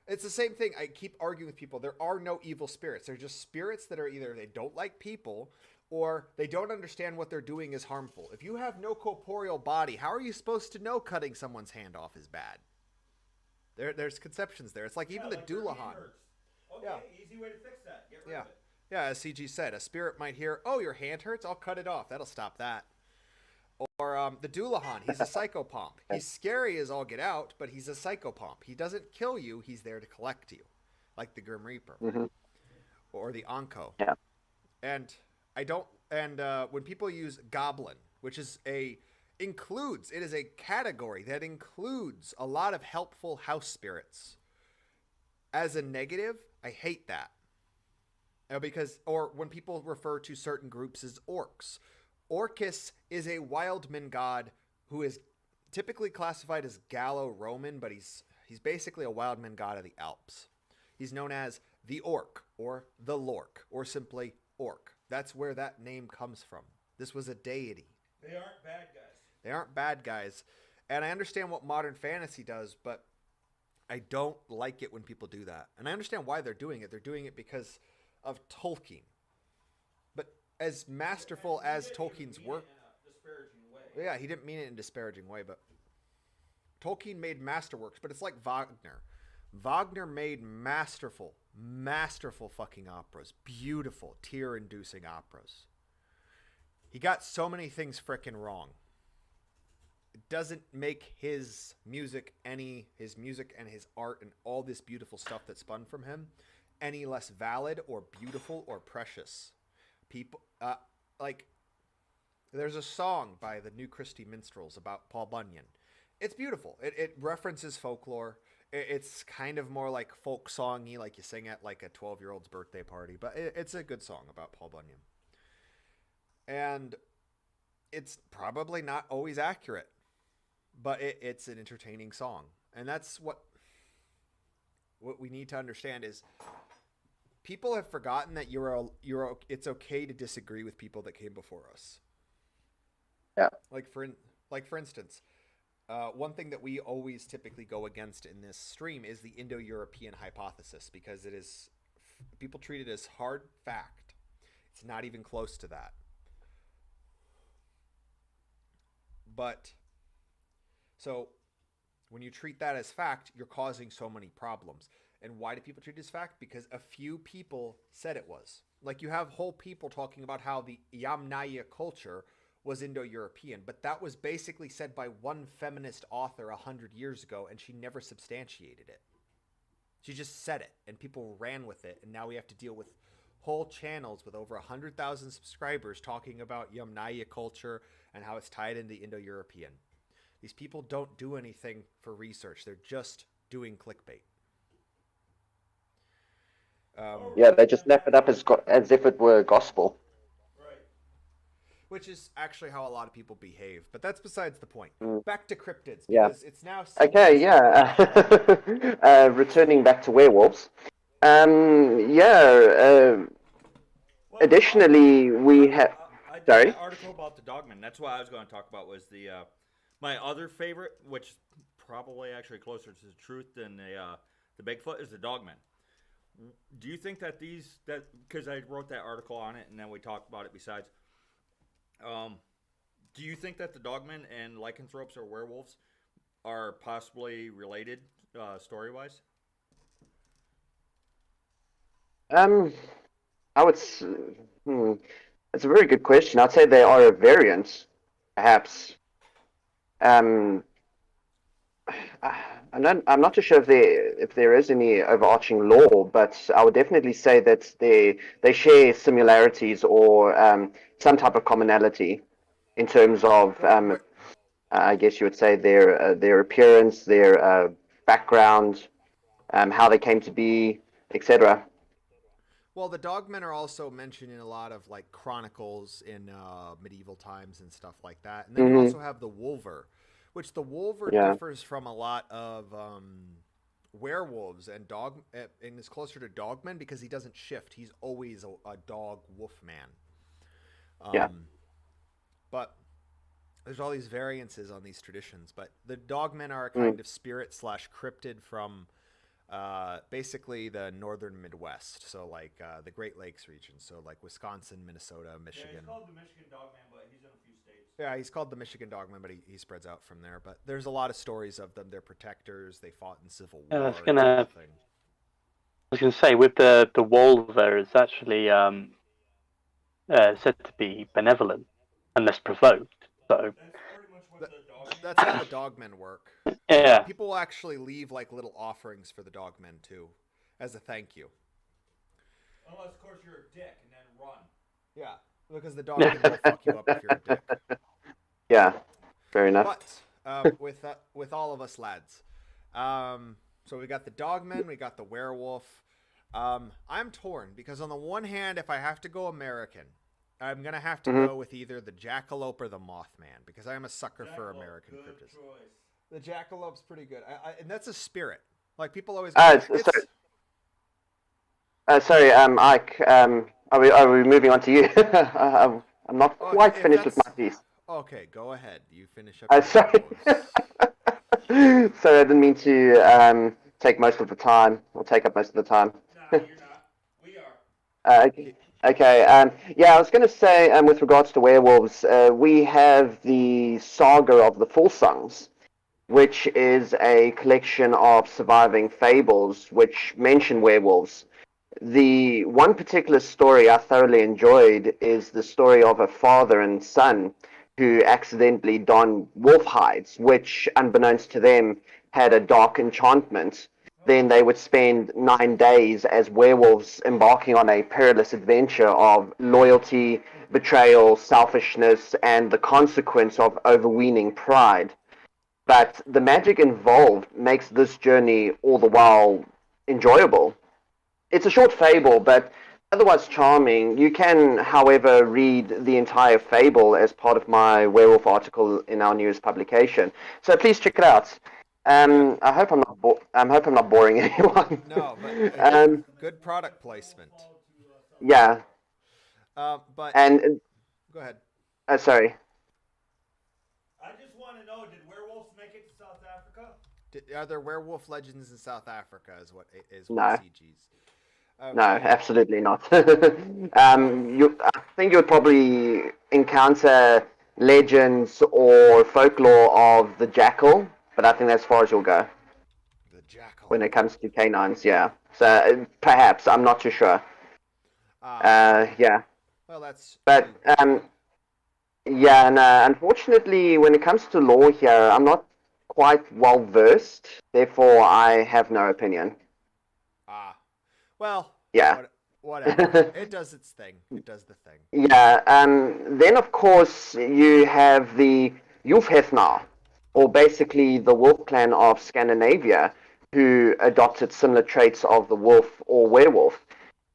It's the same thing. I keep arguing with people. There are no evil spirits. They're just spirits that are either they don't like people or they don't understand what they're doing is harmful. If you have no corporeal body, how are you supposed to know cutting someone's hand off is bad? There's conceptions there. It's like even the Doulahan. Okay, Yeah. easy way to fix that. Get rid of it. Yeah, as CG said, a spirit might hear, "Oh, your hand hurts. I'll cut it off. That'll stop that." Or the Doulahan, he's a psychopomp. He's scary as all get out, but he's a psychopomp. He doesn't kill you. He's there to collect you, like the Grim Reaper or the Anko. Yeah. And when people use Goblin, which is it is a category that includes a lot of helpful house spirits. As a negative, I hate that. Or when people refer to certain groups as orcs. Orcus is a wildman god who is typically classified as Gallo-Roman, but he's basically a wildman god of the Alps. He's known as the Orc, or the Lork, or simply Orc. That's where that name comes from. This was a deity. They aren't bad guys. They aren't bad guys. And I understand what modern fantasy does, but I don't like it when people do that. And I understand why they're doing it. They're doing it because of Tolkien. But as masterful as Tolkien's work... Yeah, he didn't mean it in a disparaging way, but Tolkien made masterworks, but it's like Wagner. Wagner made masterful fucking operas. Beautiful, tear-inducing operas. He got so many things frickin' wrong. It doesn't make his music and his art and all this beautiful stuff that spun from him any less valid or beautiful or precious. People, there's a song by the New Christie Minstrels about Paul Bunyan. It's beautiful. It references folklore. It's kind of more like folk songy, like you sing at like a 12-year-old's birthday party. But it's a good song about Paul Bunyan. And it's probably not always accurate, but it's an entertaining song. And that's what we need to understand is people have forgotten that it's okay to disagree with people that came before us. Yeah. Like for instance, one thing that we always typically go against in this stream is the Indo-European hypothesis because people treat it as hard fact. It's not even close to that. But so when you treat that as fact, you're causing so many problems. And why do people treat it as fact? Because a few people said it was. Like you have whole people talking about how the Yamnaya culture was Indo-European, but that was basically said by one feminist author 100 years ago, and she never substantiated it. She just said it, and people ran with it, and now we have to deal with whole channels with over 100,000 subscribers talking about Yamnaya culture and how it's tied into Indo-European. These people don't do anything for research. They're just doing clickbait. Yeah, they just left it up as if it were gospel. Which is actually how a lot of people behave, but that's besides the point. Back to cryptids, Yeah. because it's now... Okay, yeah. Returning back to werewolves. Additionally, we have... I did Sorry? an article about the dogman. That's what I was going to talk about was the my other favorite, which probably actually closer to the truth than the Bigfoot, is the dogman. Do you think that because I wrote that article on it and then we talked about it besides... do you think that the dogmen and lycanthropes or werewolves are possibly related story-wise? I would. It's a very good question. I'd say they are a variant, perhaps. I'm not too sure if there is any overarching law, but I would definitely say that they share similarities or some type of commonality in terms of I guess you would say their appearance, their background, how they came to be, etc. Well, the dogmen are also mentioned in a lot of like chronicles in medieval times and stuff like that. And then you also have the wolver, which the wolver differs from a lot of werewolves and and is closer to dogmen because he doesn't shift. He's always a dog wolf man. But there's all these variances on these traditions. But the dogmen are a kind of spirit / cryptid from basically the northern Midwest, so like the Great Lakes region, so like Wisconsin, Minnesota, Michigan. Yeah, he's called the Michigan Dogman, but he's in a few states. Yeah, he's called the Michigan Dogman, but he spreads out from there. But there's a lot of stories of them. They're protectors. They fought in Civil War. I was gonna say with the wolver, it's actually said to be benevolent unless provoked. So That's pretty much what the Dogman. That's how the dogmen work. yeah, People will actually leave like little offerings for the dogmen too, as a thank you. Unless, of course, you're a dick and then run. Yeah, because the dogmen will fuck you up if you're a dick. Yeah, fair enough. But with all of us lads, so we got the dogmen, we got the werewolf. I'm torn because on the one hand, if I have to go American, I'm gonna have to go with either the jackalope or the mothman because I am a sucker for American cryptids. Choice. The jackalope's pretty good, and that's a spirit. Like people always. Sorry, Ike. Are we moving on to you? I'm not quite finished with my piece. Okay, go ahead. You finish up. Sorry. Sorry, I didn't mean to take most of the time or take up most of the time. Nah, you're not. We are. Okay. Yeah, I was going to say, with regards to werewolves, we have the Saga of the Volsungs, which is a collection of surviving fables which mention werewolves. The one particular story I thoroughly enjoyed is the story of a father and son who accidentally donned wolf hides, which, unbeknownst to them, had a dark enchantment. Then they would spend 9 days as werewolves embarking on a perilous adventure of loyalty, betrayal, selfishness, and the consequence of overweening pride. But the magic involved makes this journey all the while enjoyable. It's a short fable, but otherwise charming. You can, however, read the entire fable as part of my werewolf article in our newest publication. So please check it out. I hope I'm not boring anyone. No, but good product placement. Yeah. But And go ahead. Sorry. I just want to know, did werewolves make it to South Africa? Are there werewolf legends in South Africa? Is what No. CG's? Okay. No, absolutely not. I think you would probably encounter legends or folklore of the jackal, but I think that's as far as you'll go. The jackal. When it comes to canines, yeah. So perhaps, I'm not too sure. Yeah. Well, that's. But yeah, and unfortunately, when it comes to lore here, I'm not quite well versed. Therefore, I have no opinion. Well. Yeah. Whatever. It does its thing. It does the thing. Yeah. Then of course you have the Ulfhethnar, or basically the wolf clan of Scandinavia, who adopted similar traits of the wolf or werewolf.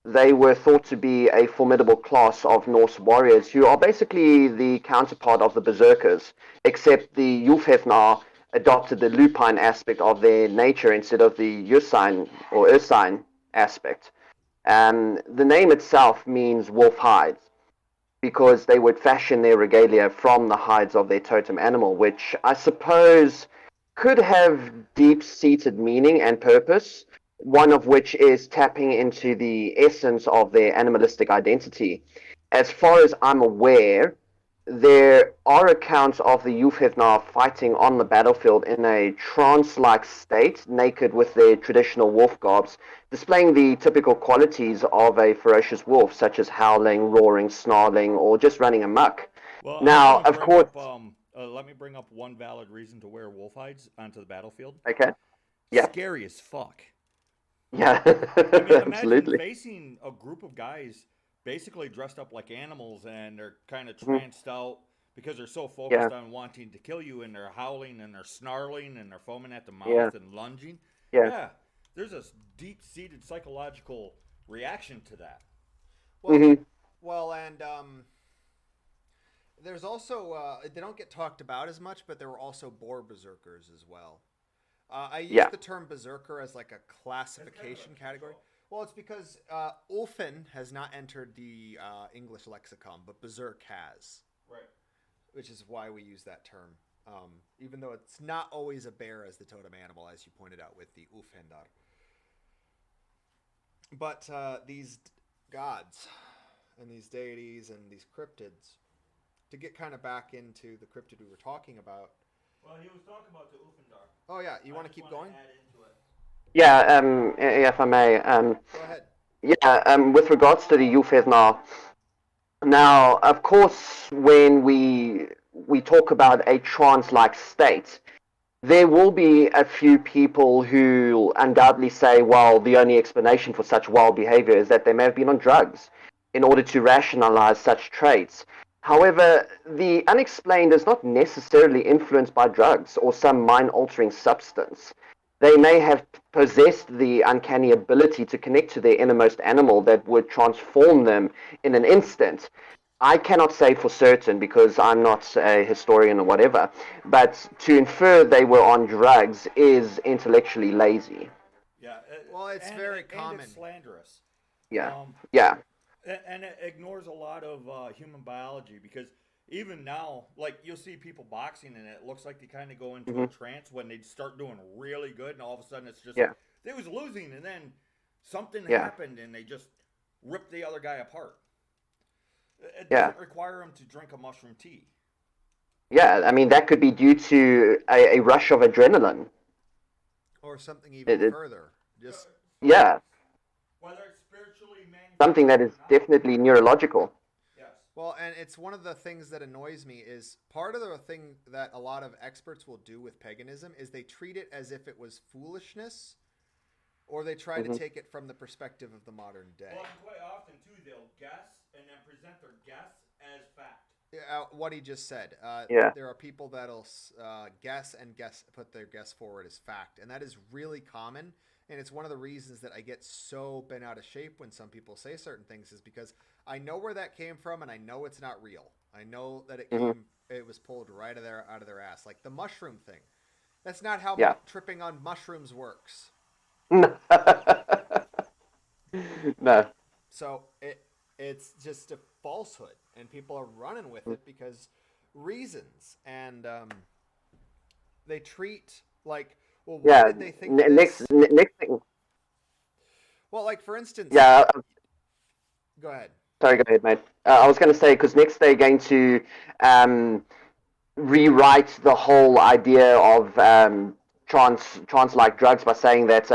They were thought to be a formidable class of Norse warriors who are basically the counterpart of the berserkers, except the Ulfhethnar adopted the lupine aspect of their nature instead of the Ursine or Ursine aspect. The name itself means wolf hides, because they would fashion their regalia from the hides of their totem animal, which I suppose could have deep-seated meaning and purpose, one of which is tapping into the essence of their animalistic identity. As far as I'm aware, there are accounts of the Ulfhethnar fighting on the battlefield in a trance-like state, naked with their traditional wolf garbs, displaying the typical qualities of a ferocious wolf, such as howling, roaring, snarling, or just running amok. Well, Now, of course... let me bring up one valid reason to wear wolf hides onto the battlefield. Okay. Yeah. Scary as fuck. Yeah, I mean, imagine absolutely. facing a group of guys basically dressed up like animals, and they're kind of tranced out because they're so focused on wanting to kill you, and they're howling and they're snarling and they're foaming at the mouth and lunging. Yeah. there's a deep-seated psychological reaction to that. Well, well, and there's also they don't get talked about as much, but there were also boar berserkers as well. I use the term berserker as like a classification category. Well, it's because Ulfen has not entered the English lexicon, but berserk has. Right. Which is why we use that term. Even though it's not always a bear as the totem animal, as you pointed out with the Ulfhendar. But these gods and these deities and these cryptids, to get kind of back into the cryptid we were talking about. Well, he was talking about the Ulfhendar. Oh yeah, you want to keep going? Yeah, if I may. Go ahead. Yeah, with regards to the Ulfhednar, now, of course, when we talk about a trance-like state, there will be a few people who undoubtedly say, well, the only explanation for such wild behavior is that they may have been on drugs in order to rationalize such traits. However, the unexplained is not necessarily influenced by drugs or some mind-altering substance. They may have possessed the uncanny ability to connect to their innermost animal that would transform them in an instant. I cannot say for certain because I'm not a historian or whatever, but to infer they were on drugs is intellectually lazy. Yeah. Well, it's very common. And it's slanderous. Yeah. Yeah. And it ignores a lot of human biology because even now, like you'll see people boxing and it looks like they kind of go into a trance when they start doing really good, and all of a sudden it's just they was losing, and then something happened and they just ripped the other guy apart. It doesn't require him to drink a mushroom tea. Yeah, I mean that could be due to a rush of adrenaline, or something even further. Just whether it's spiritually something that is definitely neurological. Well, and it's one of the things that annoys me is part of the thing that a lot of experts will do with paganism is they treat it as if it was foolishness, or they try to take it from the perspective of the modern day. Well, and quite often, too, they'll guess and then present their guess as fact. What he just said. There are people that'll guess, put their guess forward as fact, and that is really common. And it's one of the reasons that I get so bent out of shape when some people say certain things is because I know where that came from, and I know it's not real. I know that it was pulled right out of their ass, like the mushroom thing. That's not how tripping on mushrooms works. No. So it's just a falsehood, and people are running with it because reasons, and they treat like. Well, why did they think next thing. Well, like for instance. Yeah. Go ahead. Sorry, go ahead, mate. I was going to say because next they're going to rewrite the whole idea of trance-like drugs by saying that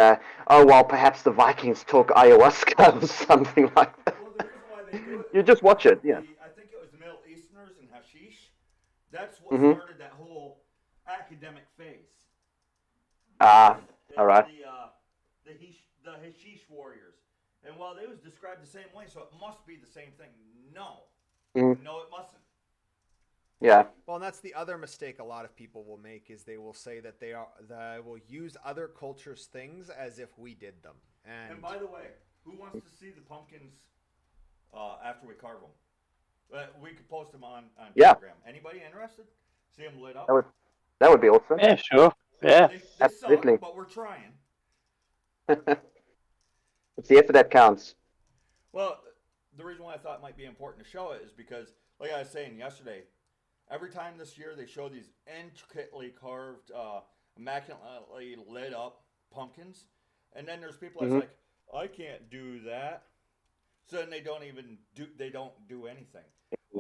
perhaps the Vikings took ayahuasca or something like that. Well, the reason why they do it. You just watch it, yeah. I think it was the Middle Easterners and hashish. That's what started that whole academic phase. All right. The hashish warriors, and while they was described the same way, so it must be the same thing. No, no, it mustn't. Yeah. Well, and that's the other mistake a lot of people will make is they will say that they will use other cultures' things as if we did them. And by the way, who wants to see the pumpkins after we carve them? We could post them on Instagram. Anybody interested? See them lit up. That would be awesome. Yeah, sure. Yeah, they absolutely. Suck, but we're trying. It's the effort that counts. Well, the reason why I thought it might be important to show it is because, like I was saying yesterday, every time this year they show these intricately carved, immaculately lit up pumpkins, and then there's people that's like, I can't do that. So then they don't do anything.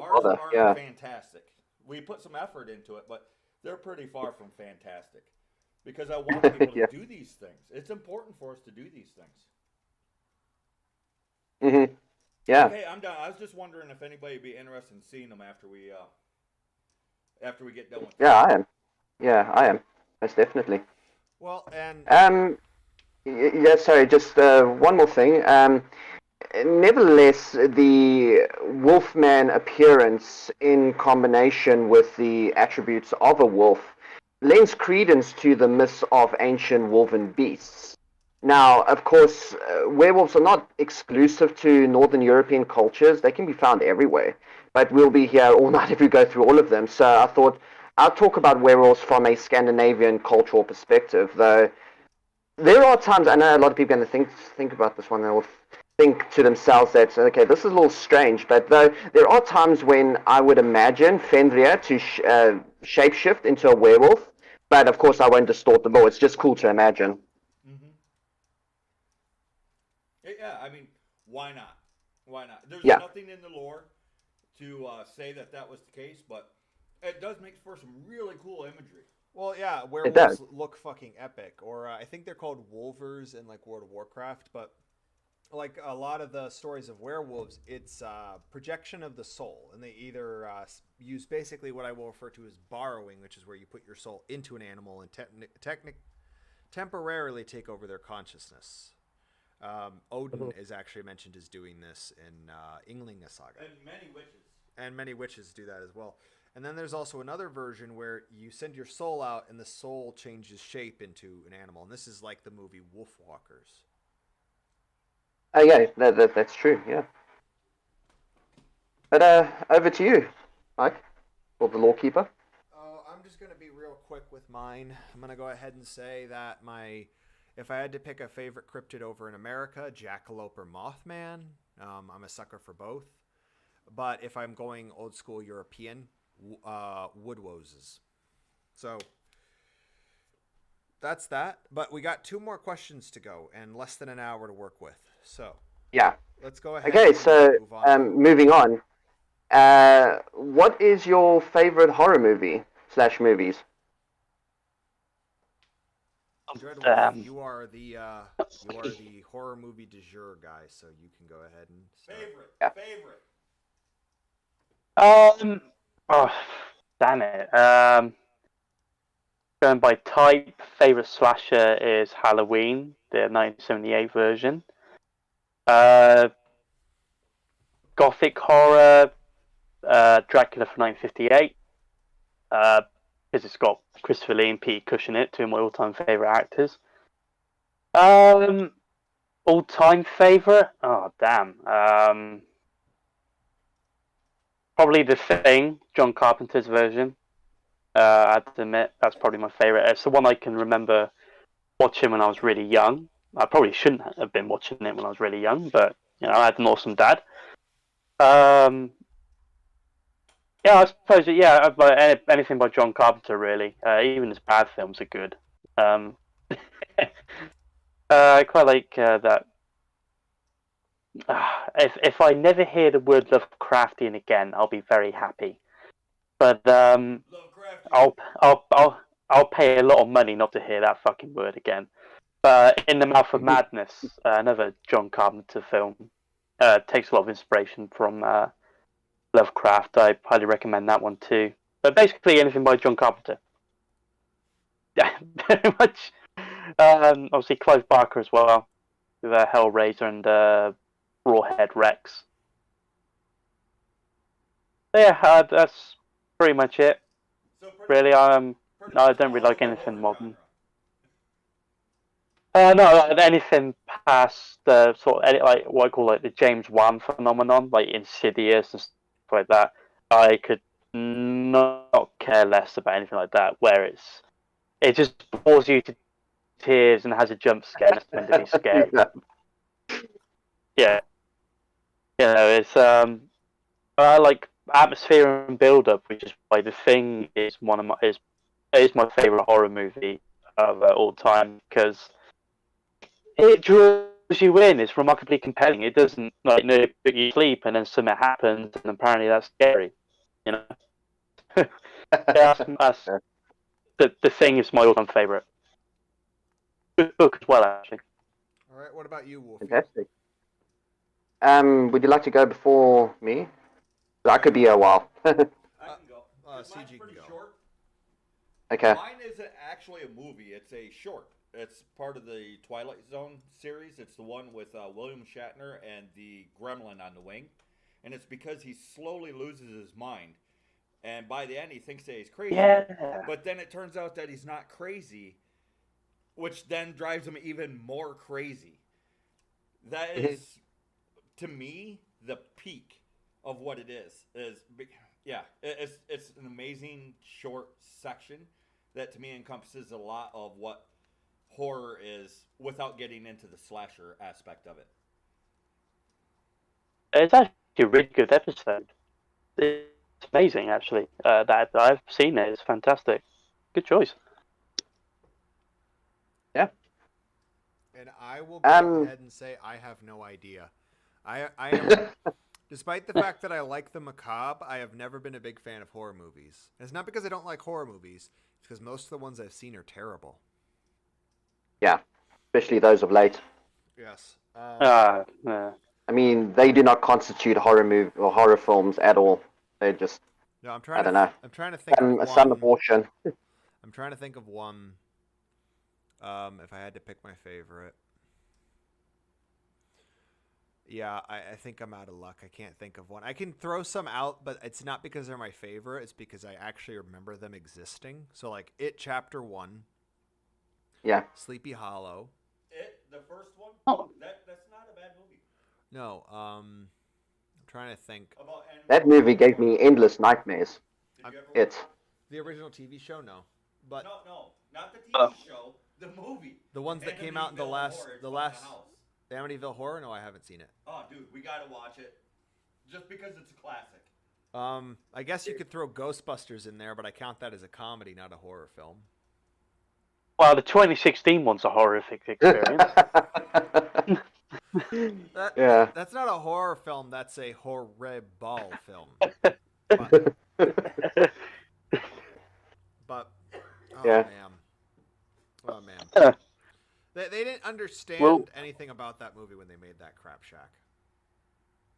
Ours are fantastic. We put some effort into it, but they're pretty far from fantastic. Because I want people to do these things. It's important for us to do these things. Yeah. Okay, I'm done. I was just wondering if anybody would be interested in seeing them after we get done with them. Yeah, I am. Yeah, I am. Most definitely. Well, and sorry, just one more thing. Nevertheless, the Wolfman appearance in combination with the attributes of a wolf lends credence to the myths of ancient wolven beasts. Now, of course, werewolves are not exclusive to Northern European cultures. They can be found everywhere. But we'll be here all night if we go through all of them. So I thought I'll talk about werewolves from a Scandinavian cultural perspective, though there are times I know a lot of people are going to think about this one. They will think to themselves that okay, this is a little strange. But though there are times when I would imagine Fenrir to shapeshift into a werewolf. But of course, I won't distort the ball. It's just cool to imagine. Mm-hmm. Yeah, I mean, why not? Why not? There's Yeah. nothing in the lore to say that that was the case, but it does make for some really cool imagery. Well, yeah, does. werewolves look fucking epic, or I think they're called wolvers in like World of Warcraft. But like a lot of the stories of werewolves, it's projection of the soul, and they either use basically what I will refer to as borrowing, which is where you put your soul into an animal and temporarily take over their consciousness. Odin is actually mentioned as doing this in Ynglinga Saga. And many witches. And many witches do that as well. And then there's also another version where you send your soul out and the soul changes shape into an animal. And this is like the movie Wolfwalkers. Oh yeah, that's true. Yeah. But over to you, Mike, or the lawkeeper. I'm just going to be real quick with mine. I'm going to go ahead and say that if I had to pick a favorite cryptid over in America, Jackalope or Mothman. I'm a sucker for both. But if I'm going old school European, Woodwoses. So that's that. But we got 2 more questions to go and less than an hour to work with. So Yeah. let's go ahead. Okay, so move on. moving on. What is your favorite horror movie / movies? Dreadwolf, you are the horror movie du jour guy, so you can go ahead and start. Favorite. Oh, damn it. Going by type, favorite slasher is Halloween, the 1978 version. Gothic horror, Dracula from 1958. Because it's got Christopher Lee and Pete Cushing in it, 2 of my all-time favorite actors. All-time favorite? Oh, damn. Probably The Thing, John Carpenter's version. I have to admit, that's probably my favorite. It's the one I can remember watching when I was really young. I probably shouldn't have been watching it when I was really young, but I had an awesome dad. Yeah, I suppose. Yeah, anything by John Carpenter, really. Even his bad films are good. I quite like that. If I never hear the word Lovecraftian again, I'll be very happy. But I'll pay a lot of money not to hear that fucking word again. But In the Mouth of Madness, another John Carpenter film, takes a lot of inspiration from Lovecraft. I highly recommend that one too. But basically anything by John Carpenter. Yeah, very much. Obviously Clive Barker as well, with Hellraiser and Rawhead Rex. But yeah, that's pretty much it. So Really, I don't really like anything modern. No, anything past the sort of like what I call like the James Wan phenomenon, like Insidious and stuff like that. I could not care less about anything like that, where it just bores you to tears and has a jump scare and it's meant to be scary. Yeah, it's I like atmosphere and build up, which is why The Thing is is my favorite horror movie of all time, because it draws you in. It's remarkably compelling. It doesn't put you sleep and then something happens and apparently that's scary. That's the Thing is my all-time favorite. Good book as well, actually. All right, what about you, Wolf? Fantastic. Would you like to go before me? That could be a while. I can go. Mine's CG pretty can go. short. Okay. Mine isn't actually a movie. It's a short. It's part of the Twilight Zone series. It's the one with William Shatner and the gremlin on the wing. And it's because he slowly loses his mind. And by the end, he thinks that he's crazy. Yeah. But then it turns out that he's not crazy. which then drives them even more crazy. That Mhm. is, to me, the peak of what it is. It's an amazing short section that to me encompasses a lot of what horror is without getting into the slasher aspect of it. It's actually a really good episode. It's amazing, actually. That I've seen it. It's fantastic. Good choice. Yeah. And I will go Um. ahead and say I have no idea. I am, despite the fact that I like the macabre, I have never been a big fan of horror movies. And it's not because I don't like horror movies. It's because most of the ones I've seen are terrible. Yeah, especially those of late. Yes. I mean, they do not constitute horror movie or horror films at all. They're just, No, I'm I trying don't to. know, I'm trying to think of some one. abortion. I'm trying to think of one. If I had to pick my favorite. Yeah, I think I'm out of luck. I can't think of one. I can throw some out, but it's not because they're my favorite. It's because I actually remember them existing. So, like, It Chapter 1, Yeah. Sleepy Hollow. The first one? Oh. That's not a bad movie. No, I'm trying to think. About That movie gave me endless nightmares. Did you ever It's The original TV show? No. But No, not the Uh. TV show. The movie. the ones that came out in the Amityville last... Horror, it's The about last... the house. The Amityville Horror? No, I haven't seen it. Oh, dude, we gotta watch it. Just because it's a classic. I guess you could throw Ghostbusters in there, but I count that as a comedy, not a horror film. Well, the 2016 one's a horrific experience. Yeah. That's not a horror film. That's a horrible film. But oh Yeah. man, oh man, Uh. they didn't understand Well- anything about that movie when they made that crap shack.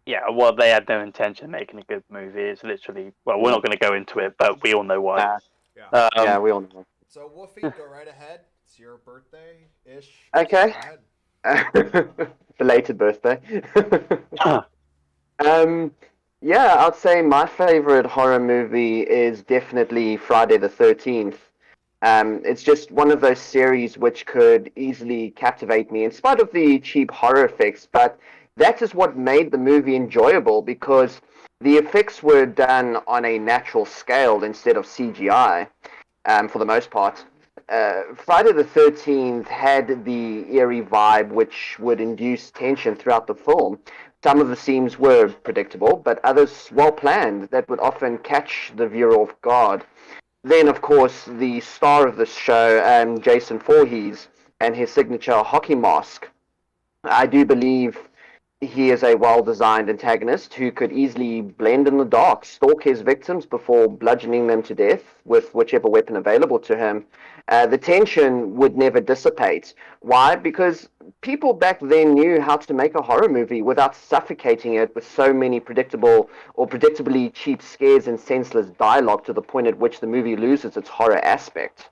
Yeah, well, they had no intention of making a good movie. It's literally, well, we're not going to go into it, but we all know why. Yeah. Yeah, we all know. So Wolfie, go right ahead. It's your birthday ish. Okay. Go ahead. Belated birthday. Yeah, I'd say my favorite horror movie is definitely Friday the 13th. It's just one of those series which could easily captivate me in spite of the cheap horror effects, but that is what made the movie enjoyable because the effects were done on a natural scale instead of CGI, for the most part. Friday the 13th had the eerie vibe which would induce tension throughout the film. Some of the scenes were predictable, but others well planned that would often catch the viewer off guard. Then, of course, the star of this show, Jason Voorhees, and his signature hockey mask. I do believe he is a well-designed antagonist who could easily blend in the dark, stalk his victims before bludgeoning them to death with whichever weapon available to him. The tension would never dissipate. Why? Because people back then knew how to make a horror movie without suffocating it with so many predictable or predictably cheap scares and senseless dialogue to the point at which the movie loses its horror aspect.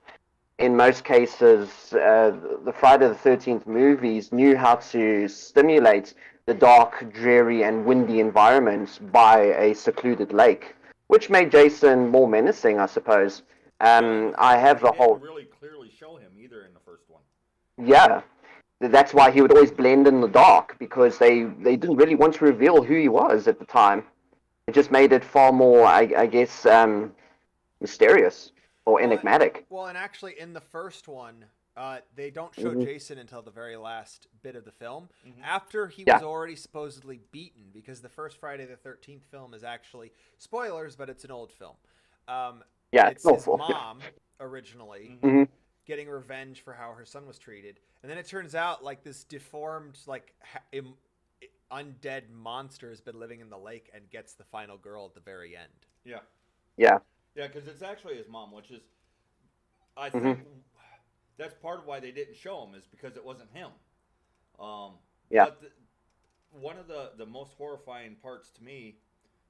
In most cases, the Friday the 13th movies knew how to stimulate the dark, dreary, and windy environments by a secluded lake, which made Jason more menacing, I suppose. I have the whole... Didn't really clearly show him either in the first one. Yeah, that's why he would always blend in the dark, because they didn't really want to reveal who he was at the time. It just made it far more, I guess, mysterious or enigmatic. Well, and actually, in the first one, they don't show Jason until the very last bit of the film, after he was already supposedly beaten, because the first Friday the 13th film is actually, spoilers, but it's an old film. It's his awful. mom, originally, getting revenge for how her son was treated. And then it turns out, like, this deformed, like, undead monster has been living in the lake and gets the final girl at the very end. Yeah. Yeah. Yeah, because it's actually his mom, which is, I think, that's part of why they didn't show him, is because it wasn't him. But one of the most horrifying parts to me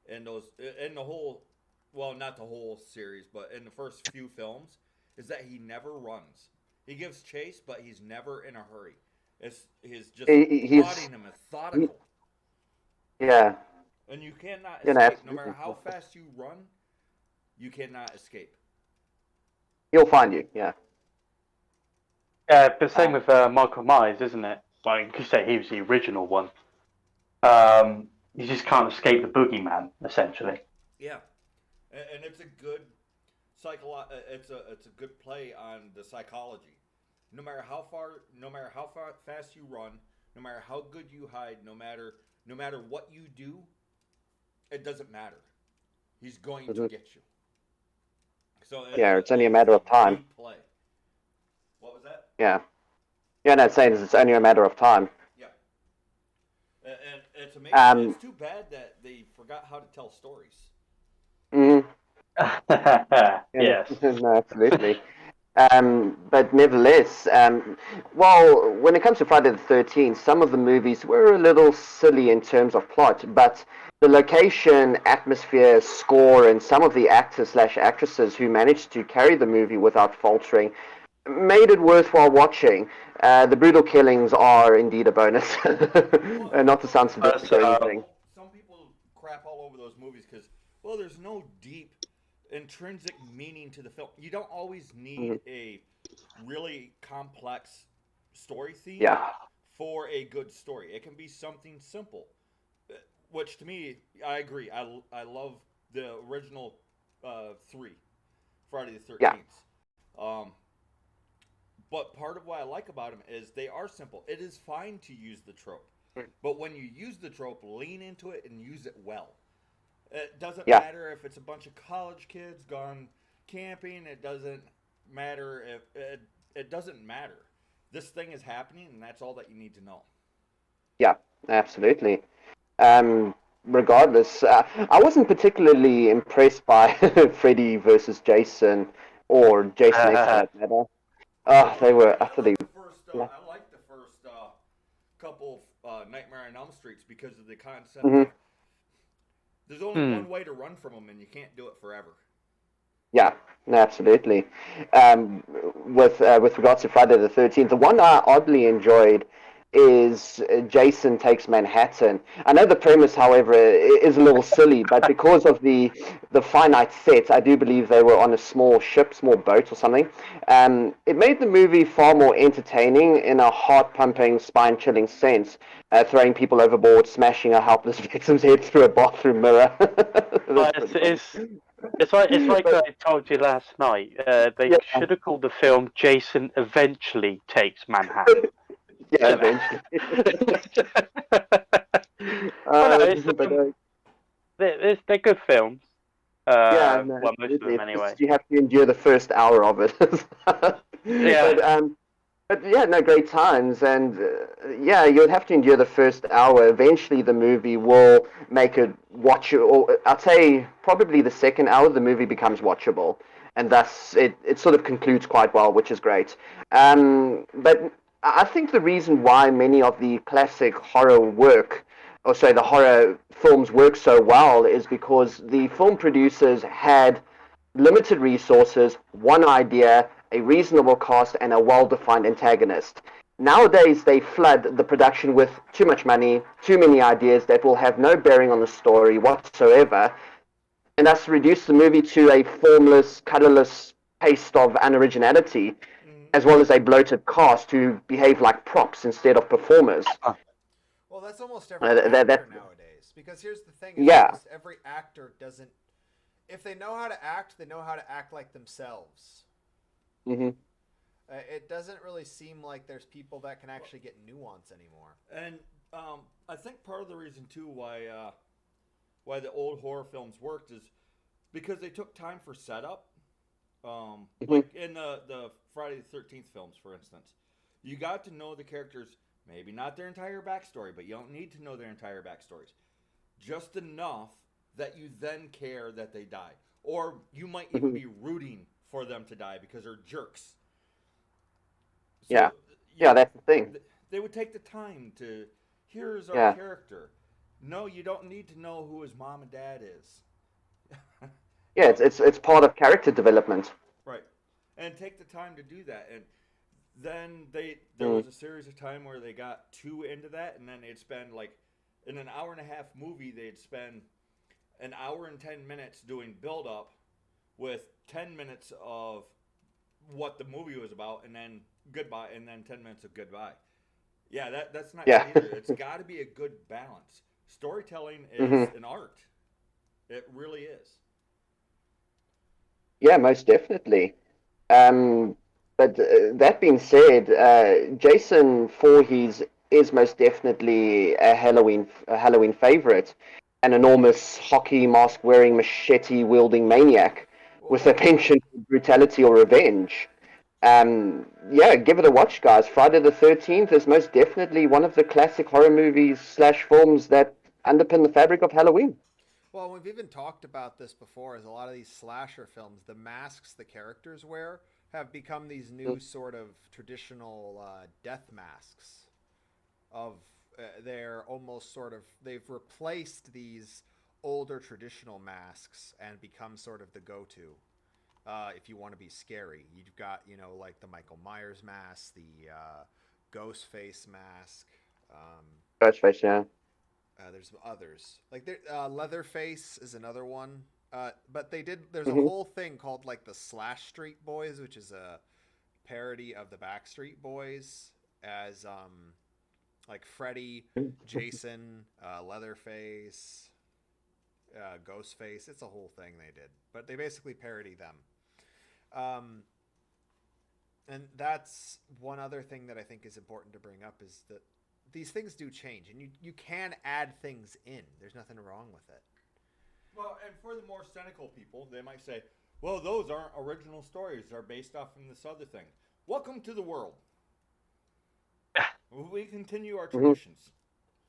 in the whole, well, not the whole series, but in the first few films, is that he never runs. He gives chase, but he's never in a hurry. He's just plotting and methodical. Yeah. And you cannot Yeah, escape. No absolutely. matter how fast you run, you cannot escape. He'll find you, yeah. But same with Michael Myers, isn't it? Like you could say he was the original one. You just can't escape the boogeyman, essentially. Yeah, and it's a good it's a good play on the psychology. No matter how far fast you run, no matter how good you hide, no matter what you do, it doesn't matter. He's going to Mhm. get you. So Yeah, it's only a it's matter a of time. deep play. What was that? Yeah. Yeah, no, it's saying it's only a matter of time. Yeah, and it's amazing. Um, It's too bad that they forgot how to tell stories. mhm. Yeah, no, Yes. no, absolutely. But nevertheless, well, when it comes to Friday the 13th, some of the movies were a little silly in terms of plot, but the location, atmosphere, score, and some of the actors slash actresses who managed to carry the movie without faltering made it worthwhile watching. The brutal killings are indeed a bonus, Well, and not to sound sadistic or anything. some people crap all over those movies because, well, there's no deep intrinsic meaning to the film. You don't always need Mhm. a really complex story theme Yeah, for a good story. It can be something simple, which to me, I agree. I love the original three, Friday the yeah, 13th. Um, but part of what I like about them is they are simple. It is fine to use the trope. But when you use the trope, lean into it and use it well. It doesn't yeah. matter if it's a bunch of college kids gone camping. It doesn't matter if it doesn't matter. This thing is happening, and that's all that you need to know. Yeah, absolutely. Regardless, I wasn't particularly impressed by Freddy versus Jason or Jason X for that matter. Oh, they were utterly. I like the first couple Nightmare on Elm Streets because of the concept Mhm. of there's only one way to run from them, and you can't do it forever. Yeah, no, absolutely. With regards to Friday the 13th, the one I oddly enjoyed is Jason Takes Manhattan. I know the premise, however, is a little silly, but because of the finite set, I do believe they were on a small ship, small boat or something. It made the movie far more entertaining in a heart-pumping, spine-chilling sense, throwing people overboard, smashing a helpless victim's head through a bathroom mirror. That's But pretty funny. it's like But I told you last night. They yeah, should have called the film "Jason Eventually Takes Manhattan." yeah, You know. eventually. But no, it's But they're good films. yeah, no, Well, most of absolutely. them It's anyway. just you have to endure the first hour of it. Yeah. But yeah, no, great times, and yeah, you'll have to endure the first hour. Eventually, the movie will make it watchable. Or I'd say probably the second hour, the movie becomes watchable, and thus it sort of concludes quite well, which is great. But I think the reason why many of the classic horror work, or say the horror films work so well, is because the film producers had limited resources, one idea, a reasonable cost, and a well-defined antagonist. Nowadays, they flood the production with too much money, too many ideas that will have no bearing on the story whatsoever, and thus reduce the movie to a formless, colorless paste of unoriginality, Mm-hmm. as well as a bloated cast who behave like props instead of performers. Well, that's almost every That actor nowadays. Because here's the thing: is yeah. almost every actor doesn't. If they know how to act, they know how to act like themselves. Hmm. It doesn't really seem like there's people that can actually get nuance anymore. And I think part of the reason too why the old horror films worked is because they took time for setup. Hmm. Like in the Friday the 13th films, for instance, you got to know the characters. Maybe not their entire backstory, but you don't need to know their entire backstories. Just enough that you then care that they die. Or you might even Hmm. be rooting for them to die because they're jerks. Yeah. So Yeah, you, that's the thing. they would take the time to, here's our Yeah. character. No, you don't need to know who his mom and dad is. Yeah, it's part of character development. Right. And take the time to do that. And then there Mm. was a series of time where they got too into that, and then they'd spend like in an hour and a half movie, they'd spend an hour and 10 minutes doing build up with 10 minutes of what the movie was about, and then goodbye, and then 10 minutes of goodbye. Yeah, that's not Yeah. good either. It's got to be a good balance. Storytelling is Mhm. an art. It really is. Yeah, most definitely. Um, but that being said, Jason Voorhees is most definitely a Halloween favorite, an enormous hockey mask wearing, machete wielding maniac with a Well, penchant for brutality or revenge. Yeah, give it a watch, guys. Friday the 13th is most definitely one of the classic horror movies slash films that underpin the fabric of Halloween. Well, we've even talked about this before. As a lot of these slasher films, the masks the characters wear have become these new sort of traditional death masks. Of they're almost sort of they've replaced these older traditional masks and become sort of the go-to. If you want to be scary, you've got like the Michael Myers mask, the ghost face mask. Um, Ghostface, yeah. there's others like Leatherface is another one. But they did. There's a Hmm. whole thing called like the Slash Street Boys, which is a parody of the Backstreet Boys, as like Freddy, Jason, Leatherface, Ghostface. It's a whole thing they did, but they basically parody them. Um, and that's one other thing that I think is important to bring up is that these things do change, and you can add things in. There's nothing wrong with it. Well, and for the more cynical people, they might say, well, those aren't original stories. They're based off from this other thing. Welcome to the world. We continue our Hmm. traditions.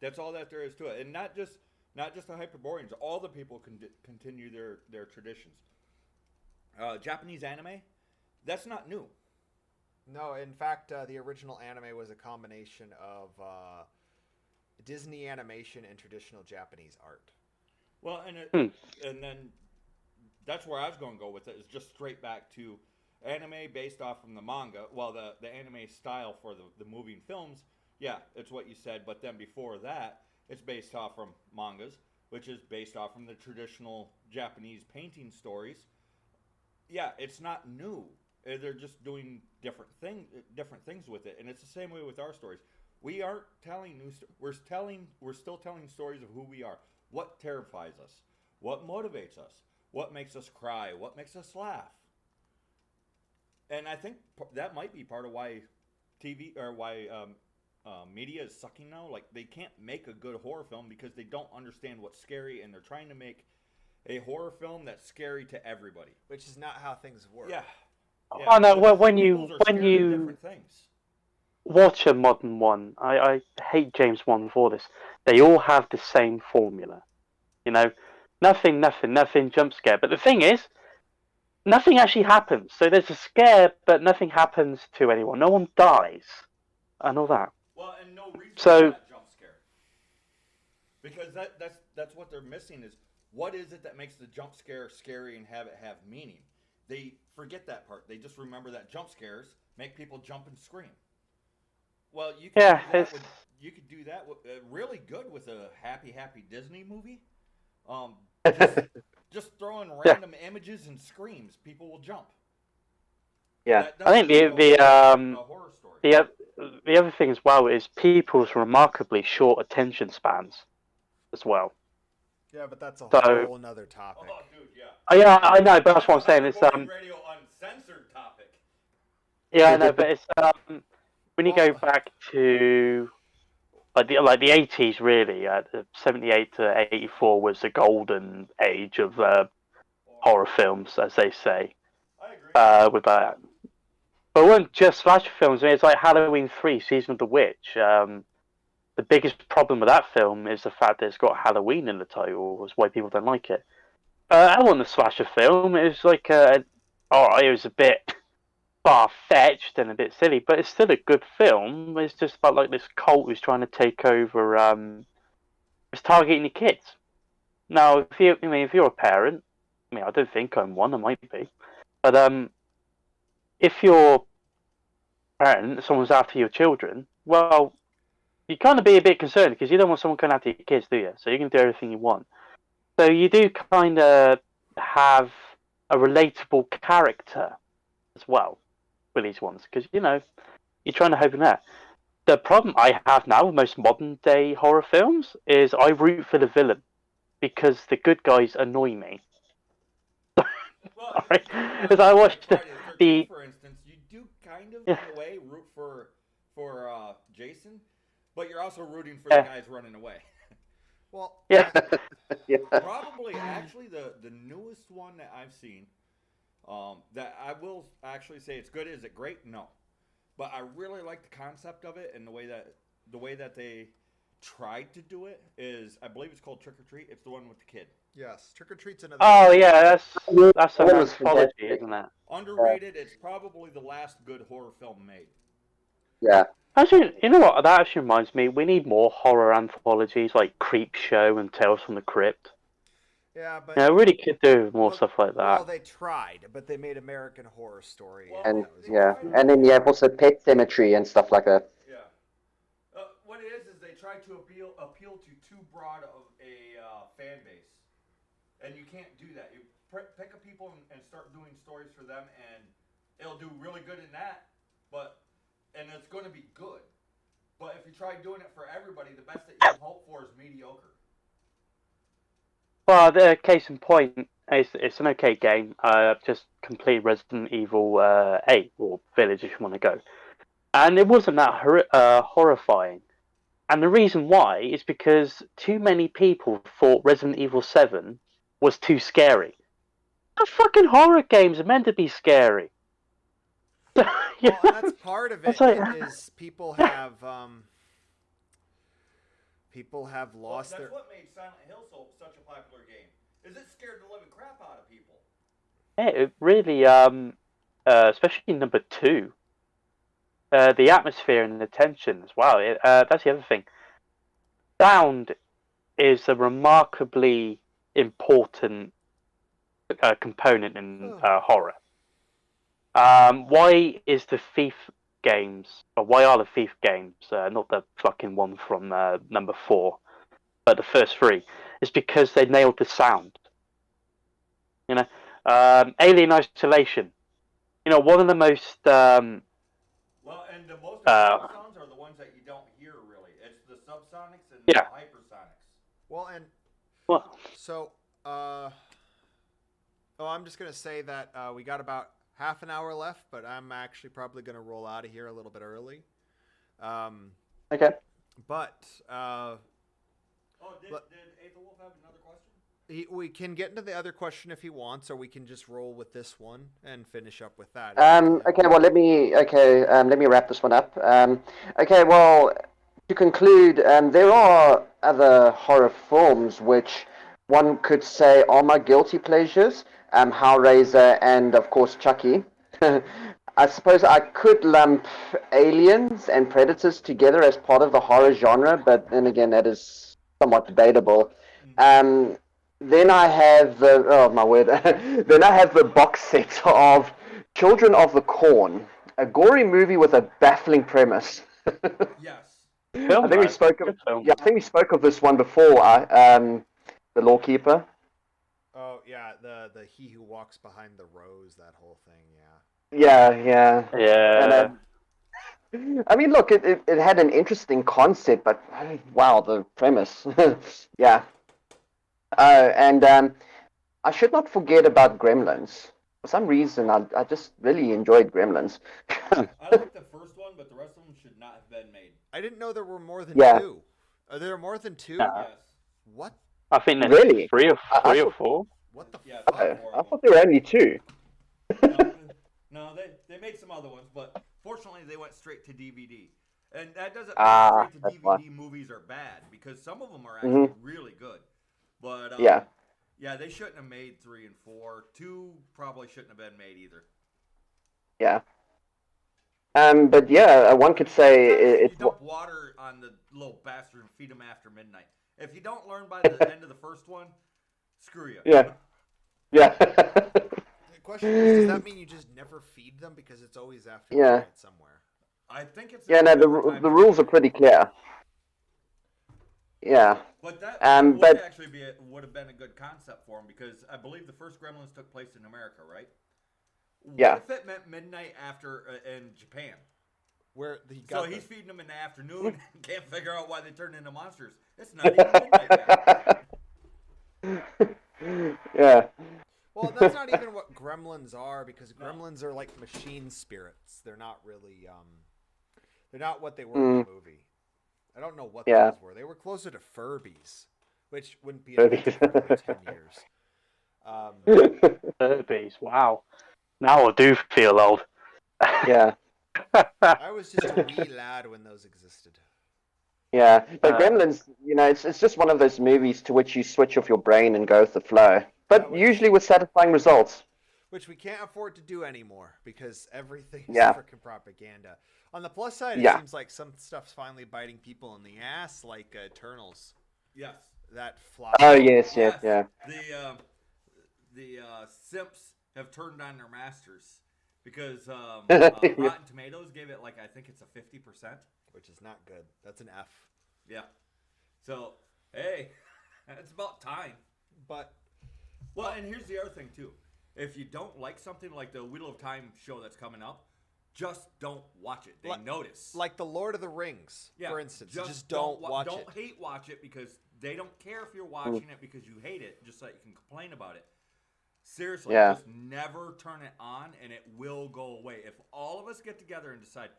That's all that there is to it. And not just the Hyperboreans. All the people can continue their traditions. Japanese anime, that's not new. No, in fact, the original anime was a combination of Disney animation and traditional Japanese art. Well, and Hmm. and then that's where I was going to go with it. Is just straight back to anime based off from the manga. Well, the anime style for the movie and films, yeah, it's what you said. But then before that, it's based off from mangas, which is based off from the traditional Japanese painting stories. Yeah, it's not new. They're just doing different things with it, and it's the same way with our stories. We aren't telling new. We're still telling stories of who we are. What terrifies us? What motivates us? What makes us cry? What makes us laugh? And I think that might be part of why TV or why media is sucking now. Like they can't make a good horror film because they don't understand what's scary, and they're trying to make a horror film that's scary to everybody. Which is not how things work. Yeah. Yeah. Oh no, The well, different peoples are when scared of you different things. watch a modern one, I hate James Wan for this. They all have the same formula. You know, nothing, jump scare. But the thing is, nothing actually happens. So there's a scare, but nothing happens to anyone. No one dies, and all that. Well, and no reason for So that jump scare. Because that's what they're missing is what is it that makes the jump scare scary and have it have meaning? They forget that part. They just remember that jump scares make people jump and scream. Well, yeah, it's you could do that really good with a happy Disney movie. Um, just just throwing yeah. random images and screams, people will jump. Yeah. I think a horror story. the other thing as well is people's remarkably short attention spans as well. Yeah, but that's a So- whole nother topic. Oh, dude, yeah. Yeah, I know, but that's what I'm saying. It's Hyperborean Radio uncensored topic. yeah, I know, but it's when you go back to like the 80s, really, 78 to 84 was the golden age of horror films, as they say. I agree. With that, but it weren't just slasher films. I mean, it's like Halloween 3: Season of the Witch. The biggest problem with that film is the fact that it's got Halloween in the title. Is why people don't like it. I want a slasher film. It was like alright, it was a bit far-fetched and a bit silly, but it's still a good film. It's just about like this cult who's trying to take over. It's targeting the kids. Now, if you're a parent, I mean, I don't think I'm one. I might be, but if you're a parent, someone's after your children. Well, you kind of be a bit concerned because you don't want someone going after your kids, do you? So you can do everything you want. So you do kind of have a relatable character as well. Willy's ones because you're trying to open that. The problem I have now with most modern day horror films is I root for the villain because the good guys annoy me. Well, Right? taking As I watched Friday the 13th, the for instance, you do kind of, yeah, in a way, root for Jason, but you're also rooting for the guys running away. Well, yeah. Yeah. Probably, actually, the newest one that I've seen, that I will actually say it's good. Is it great? No, but I really like the concept of it and the way that they tried to do it is, I believe it's called Trick or Treat. It's the one with the kid. yes, Trick or Treat's another. Oh yeah, that's an That was anthology, fantastic. isn't it? Underrated. It's probably the last good horror film made. Yeah. Actually, you know what? That actually reminds me. We need more horror anthologies like Creep Show and Tales from the Crypt. Yeah, but We really could do more well, stuff like that. well, they tried, but they made American Horror Story. Well, And that was yeah, tried and then you have also Pet Cemetery and stuff like that. Yeah. What it is they try to appeal to too broad of a fan base, and you can't do that. You pick a people and start doing stories for them, and it'll do really good in that, and it's going to be good. But if you try doing it for everybody, the best that you can hope for is mediocre. Well, the case in point, it's an okay game. I've just completed Resident Evil 8, or Village if you want to go. And it wasn't that horrifying. And the reason why is because too many people thought Resident Evil 7 was too scary. The fucking horror games are meant to be scary. Well, and that's part of it. It's like- Is people have lost That's their. what made Silent Hill such a popular game. Is it scared the living crap out of people? Yeah, it really, especially number 2. The atmosphere and the tension as well. That's the other thing. Sound is a remarkably important component in horror. Why is the Thief games, or why are the Thief games, not the fucking one from number 4, but the first 3, is because they nailed the sound. Alien Isolation. One of the most Well, and the most important sounds are the ones that you don't hear really. It's the subsonics and the hypersonics. Well, and well, so I'm just gonna say that we got about half an hour left, but I'm actually probably gonna roll out of here a little bit early. Okay. But Did AethelWulf have another question? we can get into the other question if he wants, or we can just roll with this one and finish up with that. Okay. Well, let me wrap this one up. Okay. Well, to conclude, there are other horror films which one could say are my guilty pleasures. Hellraiser and of course Chucky. I suppose I could lump Aliens and Predators together as part of the horror genre, but then again, that is somewhat debatable. Then I have then I have the box set of Children of the Corn, a gory movie with a baffling premise. Yes. I think we spoke of this one before. The Lawkeeper. Oh yeah, the He Who Walks Behind the Rose, that whole thing, Yeah. yeah. And, I mean, look, it had an interesting concept, but wow, the premise. Yeah. And I should not forget about Gremlins. For some reason, I just really enjoyed Gremlins. I like the first one, but the rest of them should not have been made. I didn't know there were more than Yeah. 2. Are there more than 2? Yes. What? I think there's Really? 3 I or 4. What the Yeah, fuck? five, I four of thought there were only 2. No, they made some other ones, but fortunately they went straight to DVD. And that doesn't mean straight to that's DVD why. movies are bad, because some of them are actually really good. But Yeah. yeah, they shouldn't have made 3 and 4. 2 probably shouldn't have been made either. Yeah. But yeah, one could say You it's dump water on the little bastard and feed him after midnight. If you don't learn by the end of the first one, screw you. yeah. The question is, does that mean you just never feed them because it's always after Yeah. midnight somewhere? I think it's Yeah, no, the rules are pretty clear. Yeah. But that but would have been a good concept for him, because I believe the first Gremlins took place in America, right? What Yeah. if it meant midnight after in Japan? Where he So got he's feeding them in the afternoon and can't figure out why they turn into monsters. It's not even midnight yet. Yeah. Well, that's not even what gremlins are, because gremlins are like machine spirits. They're not really they're not what they were in the movie. I don't know what Yeah. those were. They were closer to Furbies, which wouldn't be Furbies. invented for another 10 years. Furbies, wow. Now I do feel old. Yeah. I was just a wee lad when those existed. Yeah. But Gremlins, it's just one of those movies to which you switch off your brain and go with the flow. But Yeah, usually with satisfying results. Which we can't afford to do anymore because everything's Yeah. freaking propaganda. On the plus side, it Yeah. seems like some stuff's finally biting people in the ass, like Eternals. Yes. That flop. Oh, yes, yeah. The simps have turned on their masters because Yeah. Rotten Tomatoes gave it like I think it's a 50%. Which is not good. That's an F. Yeah. So hey, it's about time. But Well, and here's the other thing too. If you don't like something like the Wheel of Time show that's coming up, just don't watch it. They notice. like the Lord of the Rings, for instance, just don't watch it. Don't hate watch it because they don't care if you're watching it because you hate it, just so you can complain about it. Seriously, Yeah. just never turn it on and it will go away. If all of us get together and decide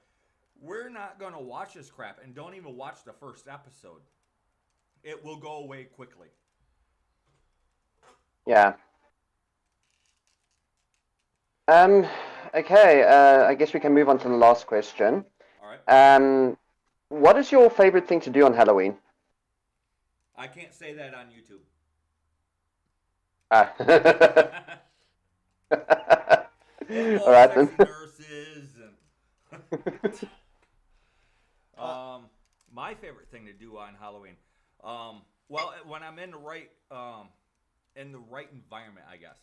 we're not going to watch this crap and don't even watch the first episode, it will go away quickly. Yeah. Okay, I guess we can move on to the last question. All right. What is your favorite thing to do on Halloween? I can't say that on YouTube. Ah. All All right then. nurses and my favorite thing to do on Halloween. Well, when I'm in the right environment, I guess.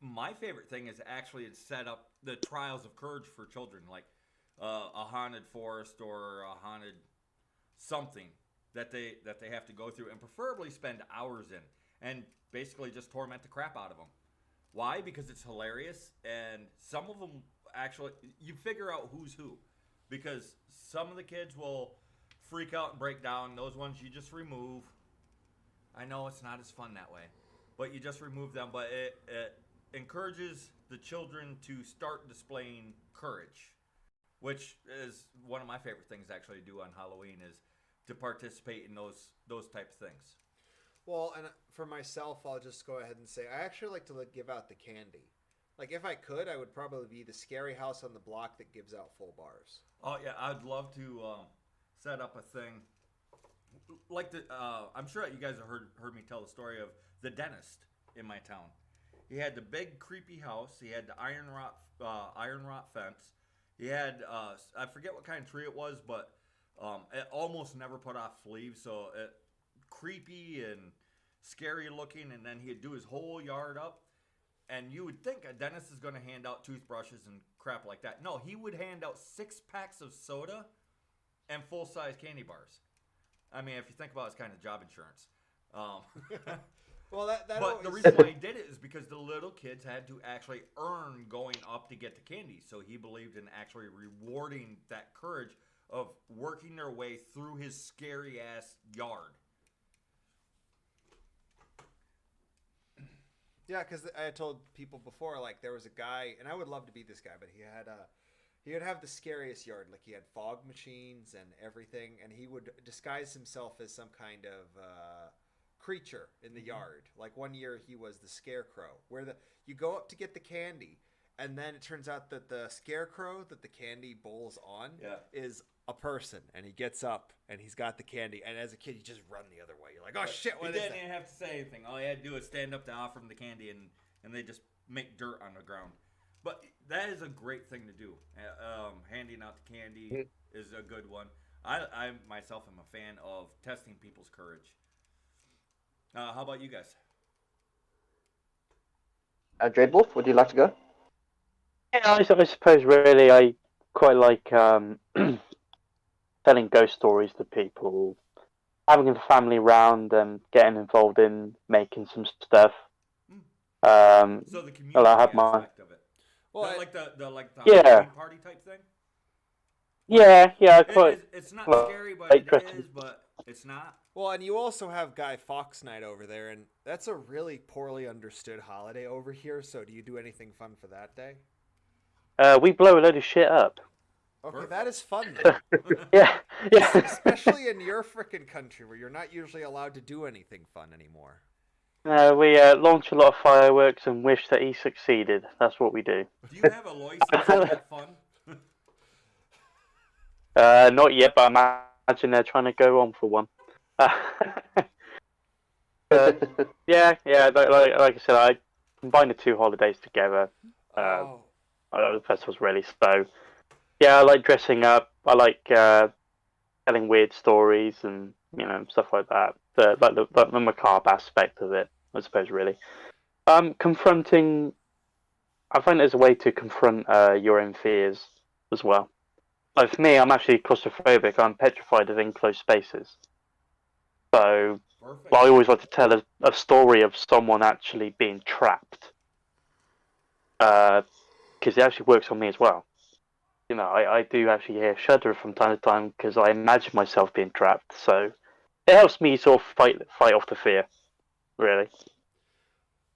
My favorite thing is actually to set up the trials of courage for children, like a haunted forest or a haunted something that they have to go through, and preferably spend hours in, and basically just torment the crap out of them. Why? Because it's hilarious, and some of them actually you figure out who's who, because some of the kids will freak out and break down. Those ones you just remove. I know it's not as fun that way, but you just remove them. But it encourages the children to start displaying courage, which is one of my favorite things actually to do on Halloween, is to participate in those type of things. Well, and for myself, I'll just go ahead and say I actually like to give out the candy. Like, if I could, I would probably be the scary house on the block that gives out full bars. Oh yeah, I'd love to set up a thing like the. I'm sure that you guys have heard me tell the story of the dentist in my town. He had the big creepy house. He had the iron rot fence. He had I forget what kind of tree it was, but it almost never put off leaves, so it creepy and scary looking. And then he'd do his whole yard up. And you would think a dentist is going to hand out toothbrushes and crap like that. No, he would hand out 6 packs of soda and full-size candy bars. I mean, if you think about it, it's kind of job insurance. Well, that but always... the reason why he did it is because the little kids had to actually earn going up to get the candy. So he believed in actually rewarding that courage of working their way through his scary-ass yard. Yeah, because I had told people before, like, there was a guy, and I would love to be this guy, but he would have the scariest yard. Like, he had fog machines and everything, and he would disguise himself as some kind of creature in the yard. Like, one year he was the scarecrow, where you go up to get the candy, and then it turns out that the scarecrow that the candy bowls on is a person, and he gets up and he's got the candy, and as a kid you just run the other way. You're like, oh shit, what is that? He didn't even have to say anything. All he had to do was stand up to offer him the candy, and they just make dirt on the ground. But that is a great thing to do. Handing out the candy is a good one. I myself am a fan of testing people's courage. How about you guys? Dreadwolf, would you like to go? Yeah, I suppose really I quite like telling ghost stories to people, having a family round and getting involved in making some stuff. So the community I have aspect of it. Well, like the Yeah. Halloween party type thing. Yeah, I quite It's not like scary, but it dressing. is, but it's not. well, and you also have Guy Fawkes Night over there, and that's a really poorly understood holiday over here. So, do you do anything fun for that day? We blow a load of shit up. Okay, Perfect. that is fun then. Yeah, yeah. Especially in your frickin' country where you're not usually allowed to do anything fun anymore. We launch a lot of fireworks and wish that he succeeded. That's what we do. Do you have a license for that fun? Not yet, but I imagine they're trying to go on for one. Yeah. Like I said, I combine the two holidays together. Oh, The festivals really. So yeah, I like dressing up. I like telling weird stories and stuff like that. The macabre aspect of it, I suppose. Really, confronting. I find there's a way to confront your own fears as well. Like for me, I'm actually claustrophobic. I'm petrified of enclosed spaces. So Perfect. I always like to tell a story of someone actually being trapped. Because it actually works on me as well. I do actually shudder from time to time because I imagine myself being trapped. So it helps me sort of fight off the fear, really.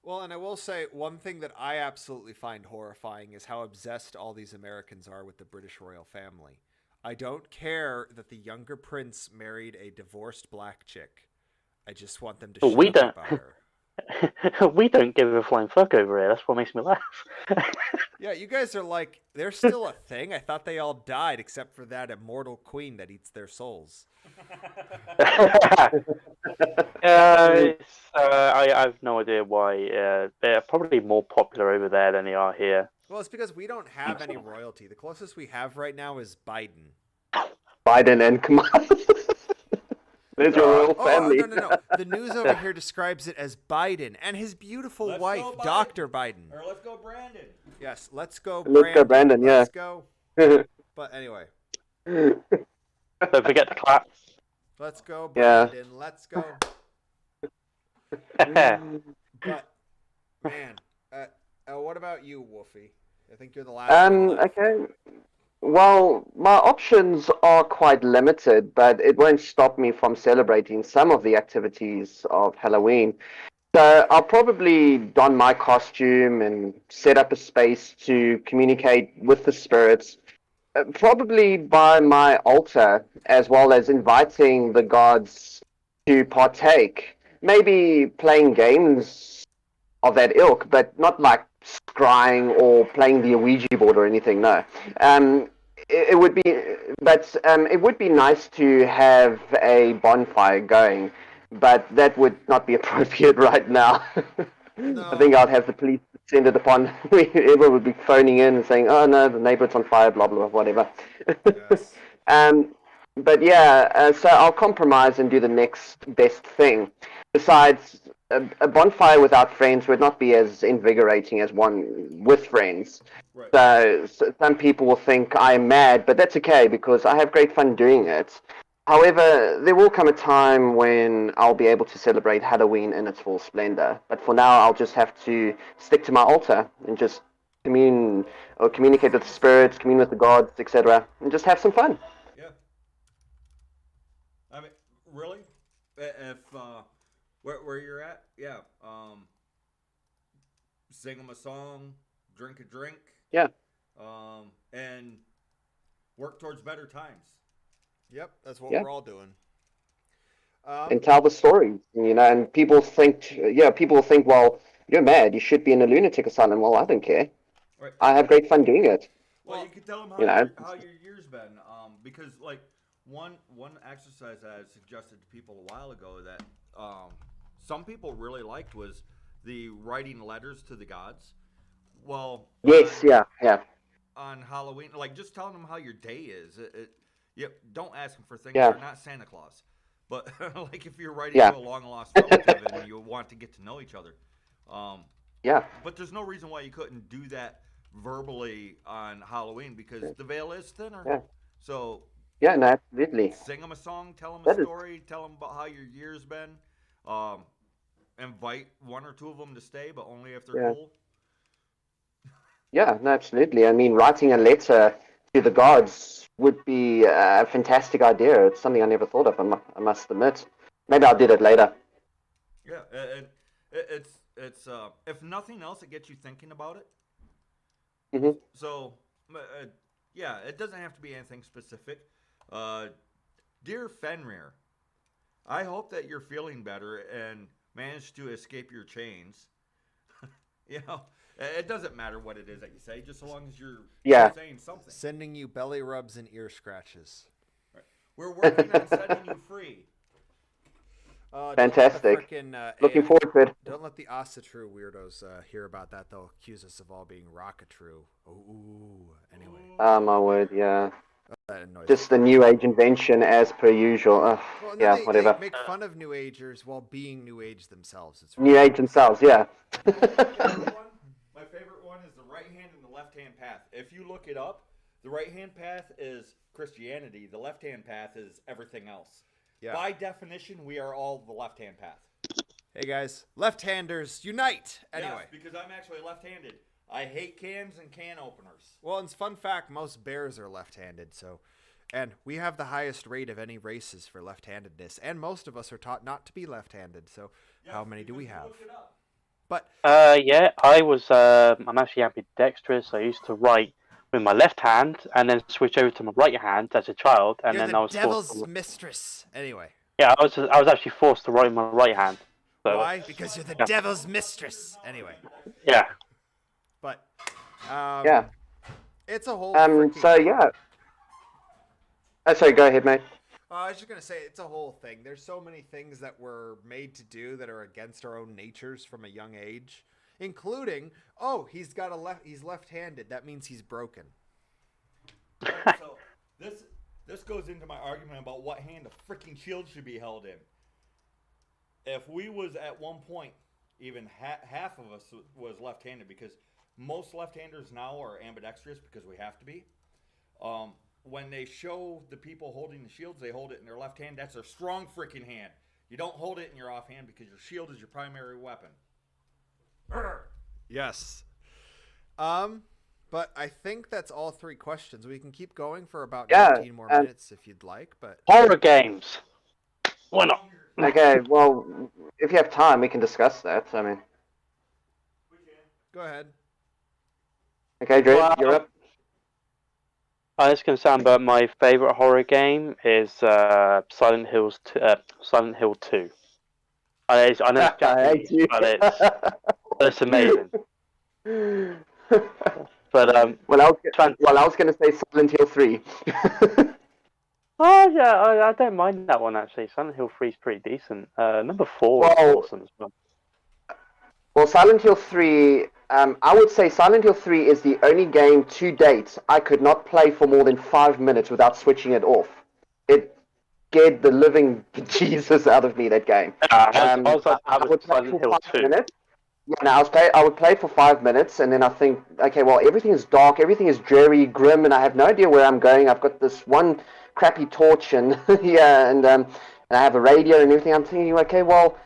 well, and I will say one thing that I absolutely find horrifying is how obsessed all these Americans are with the British royal family. I don't care that the younger prince married a divorced black chick. I just want them to But shut we up don't. about her. We don't give a flying fuck over here. That's what makes me laugh. Yeah, you guys are like, they're still a thing. I thought they all died except for that immortal queen that eats their souls. I have no idea why. They're probably more popular over there than they are here. Well, it's because we don't have any royalty. The closest we have right now is Biden. Biden and Kamala. There's your royal Oh, family. no. The news over here describes it as Biden and his beautiful Let's wife, go Biden. Dr. Biden. Or let's go, Brandon. Yes, let's go, Let's go, Brandon, yeah. Let's go. But anyway, Don't forget to clap. let's go, Yeah. Brandon. Let's go. But, man, what about you, Wolfie? I think you're the last one left. Okay. Well, my options are quite limited, but it won't stop me from celebrating some of the activities of Halloween. So I'll probably don my costume and set up a space to communicate with the spirits, probably by my altar, as well as inviting the gods to partake. Maybe playing games of that ilk, but not like scrying or playing the Ouija board or anything. No, it would be, but it would be nice to have a bonfire going, but that would not be appropriate right now. I think I'd have the police descended upon whoever would be phoning in and saying, "Oh no, the neighbor's on fire," blah blah, whatever. Yes. But yeah, so I'll compromise and do the next best thing. Besides, a bonfire without friends would not be as invigorating as one with friends. Right. So some people will think I am mad, but that's okay because I have great fun doing it. However, there will come a time when I'll be able to celebrate Halloween in its full splendor. But for now, I'll just have to stick to my altar and just communicate with the spirits, commune with the gods, etc., and just have some fun. Yeah. I mean, really? If where you're at, yeah. Sing them a song, drink a drink. Yeah. And work towards better times. Yep, that's what Yeah. we're all doing. And tell the stories, and people think, well, you're mad, you should be in a lunatic asylum. Well, I don't care. Right. I have great fun doing it. Well, you can tell them how your year's been. Because like one exercise I had suggested to people a while ago that some people really liked was the writing letters to the gods. Well, Yes, yeah. on Halloween, like just telling them how your day is. Don't ask them for things. Yeah. They're not Santa Claus. But like if you're writing Yeah. to a long lost relative and you want to get to know each other. Yeah. But there's no reason why you couldn't do that verbally on Halloween because the veil is thinner. Yeah. So Yeah, no, absolutely. sing them a song, tell them a That is- story, tell them about how your year's been. Invite one or two of them to stay, but only if they're Yeah. cool. Yeah, no, absolutely. I mean, writing a letter to the gods would be a fantastic idea. It's something I never thought of, I must admit. Maybe I'll do that later. Yeah, it's if nothing else, it gets you thinking about it. Hmm. So, yeah, it doesn't have to be anything specific. Uh, Dear Fenrir, I hope that you're feeling better and managed to escape your chains. You know, it doesn't matter what it is that you say, just so long as you're Yeah. saying something. Sending you belly rubs and ear scratches. Right. We're working on setting you free. Fantastic. Looking forward to it. Don't let the Asatru weirdos hear about that. They'll accuse us of all being Rockatru. Ooh. Anyway, Oh, my word, yeah. that annoys Just me. the new age invention as per usual. Ugh, Well, no, yeah, they whatever. make fun of New Agers while being New Age themselves. It's New age themselves, yeah. My favorite one is the right hand and the left hand path. If you look it up, the right hand path is Christianity. The left hand path is everything else. Yeah. By definition, we are all the left hand path. Hey guys, left-handers unite. Anyway, Yes, because I'm actually left-handed. I hate cans and can openers. well, it's fun fact: most bears are left-handed. So, and we have the highest rate of any races for left-handedness, and most of us are taught not to be left-handed. So, how many do we have? Look it up. But Yeah, I'm actually ambidextrous. I used to write with my left hand and then switch over to my right hand as a child, and you're then the I was devil's forced to, mistress. Anyway, I was actually forced to write with my right hand. So, why? Because you're the Yeah. devil's mistress. Anyway, Yeah. but Yeah. it's a whole. So, yeah. Oh, sorry, go ahead, mate. I was just gonna say it's a whole thing. There's so many things that we're made to do that are against our own natures from a young age, including he's left-handed. That means he's broken. Right, so this goes into my argument about what hand a freaking shield should be held in. If we was at one point, even half of us was left-handed, because most left-handers now are ambidextrous because we have to be. When they show the people holding the shields, they hold it in their left hand. That's their strong freaking hand. You don't hold it in your offhand because your shield is your primary weapon. Yes. But I think that's all three questions. We can keep going for about 19 more minutes if you'd like, but Horror games. Why not? Okay, well, if you have time, we can discuss that. I mean, go ahead. okay, Drew, Well, you're up. I was going to say, but my favorite horror game is Silent Hill 2. I know it's Japanese, but it's amazing. But Well, I was going to say Silent Hill 3. oh yeah, I don't mind that one actually. Silent Hill 3 is pretty decent. Number 4 is Well- awesome as well. Well, Silent Hill 3, I would say Silent Hill 3 is the only game to date I could not play for more than 5 minutes without switching it off. It scared the living Jesus out of me, that game. I was I would play Silent for Hill 5 2. minutes. Yeah, no, I would play for 5 minutes, and then I think, okay, well, everything is dark, everything is dreary, grim, and I have no idea where I'm going. I've got this one crappy torch, and yeah, and I have a radio and everything. I'm thinking, okay, well,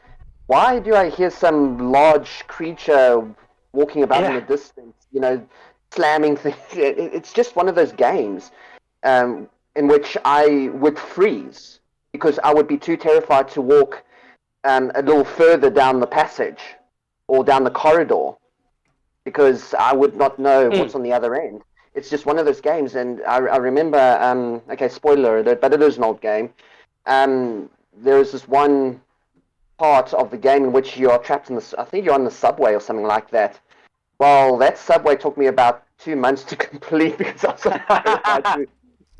why do I hear some large creature walking about in the distance, slamming things? It's just one of those games in which I would freeze because I would be too terrified to walk a little further down the passage or down the corridor because I would not know what's on the other end. It's just one of those games, and I remember, okay, spoiler alert, but it is an old game. There is this one part of the game in which you are trapped in I think you're on the subway or something like that. Well, that subway took me about 2 months to complete because I was so terrified to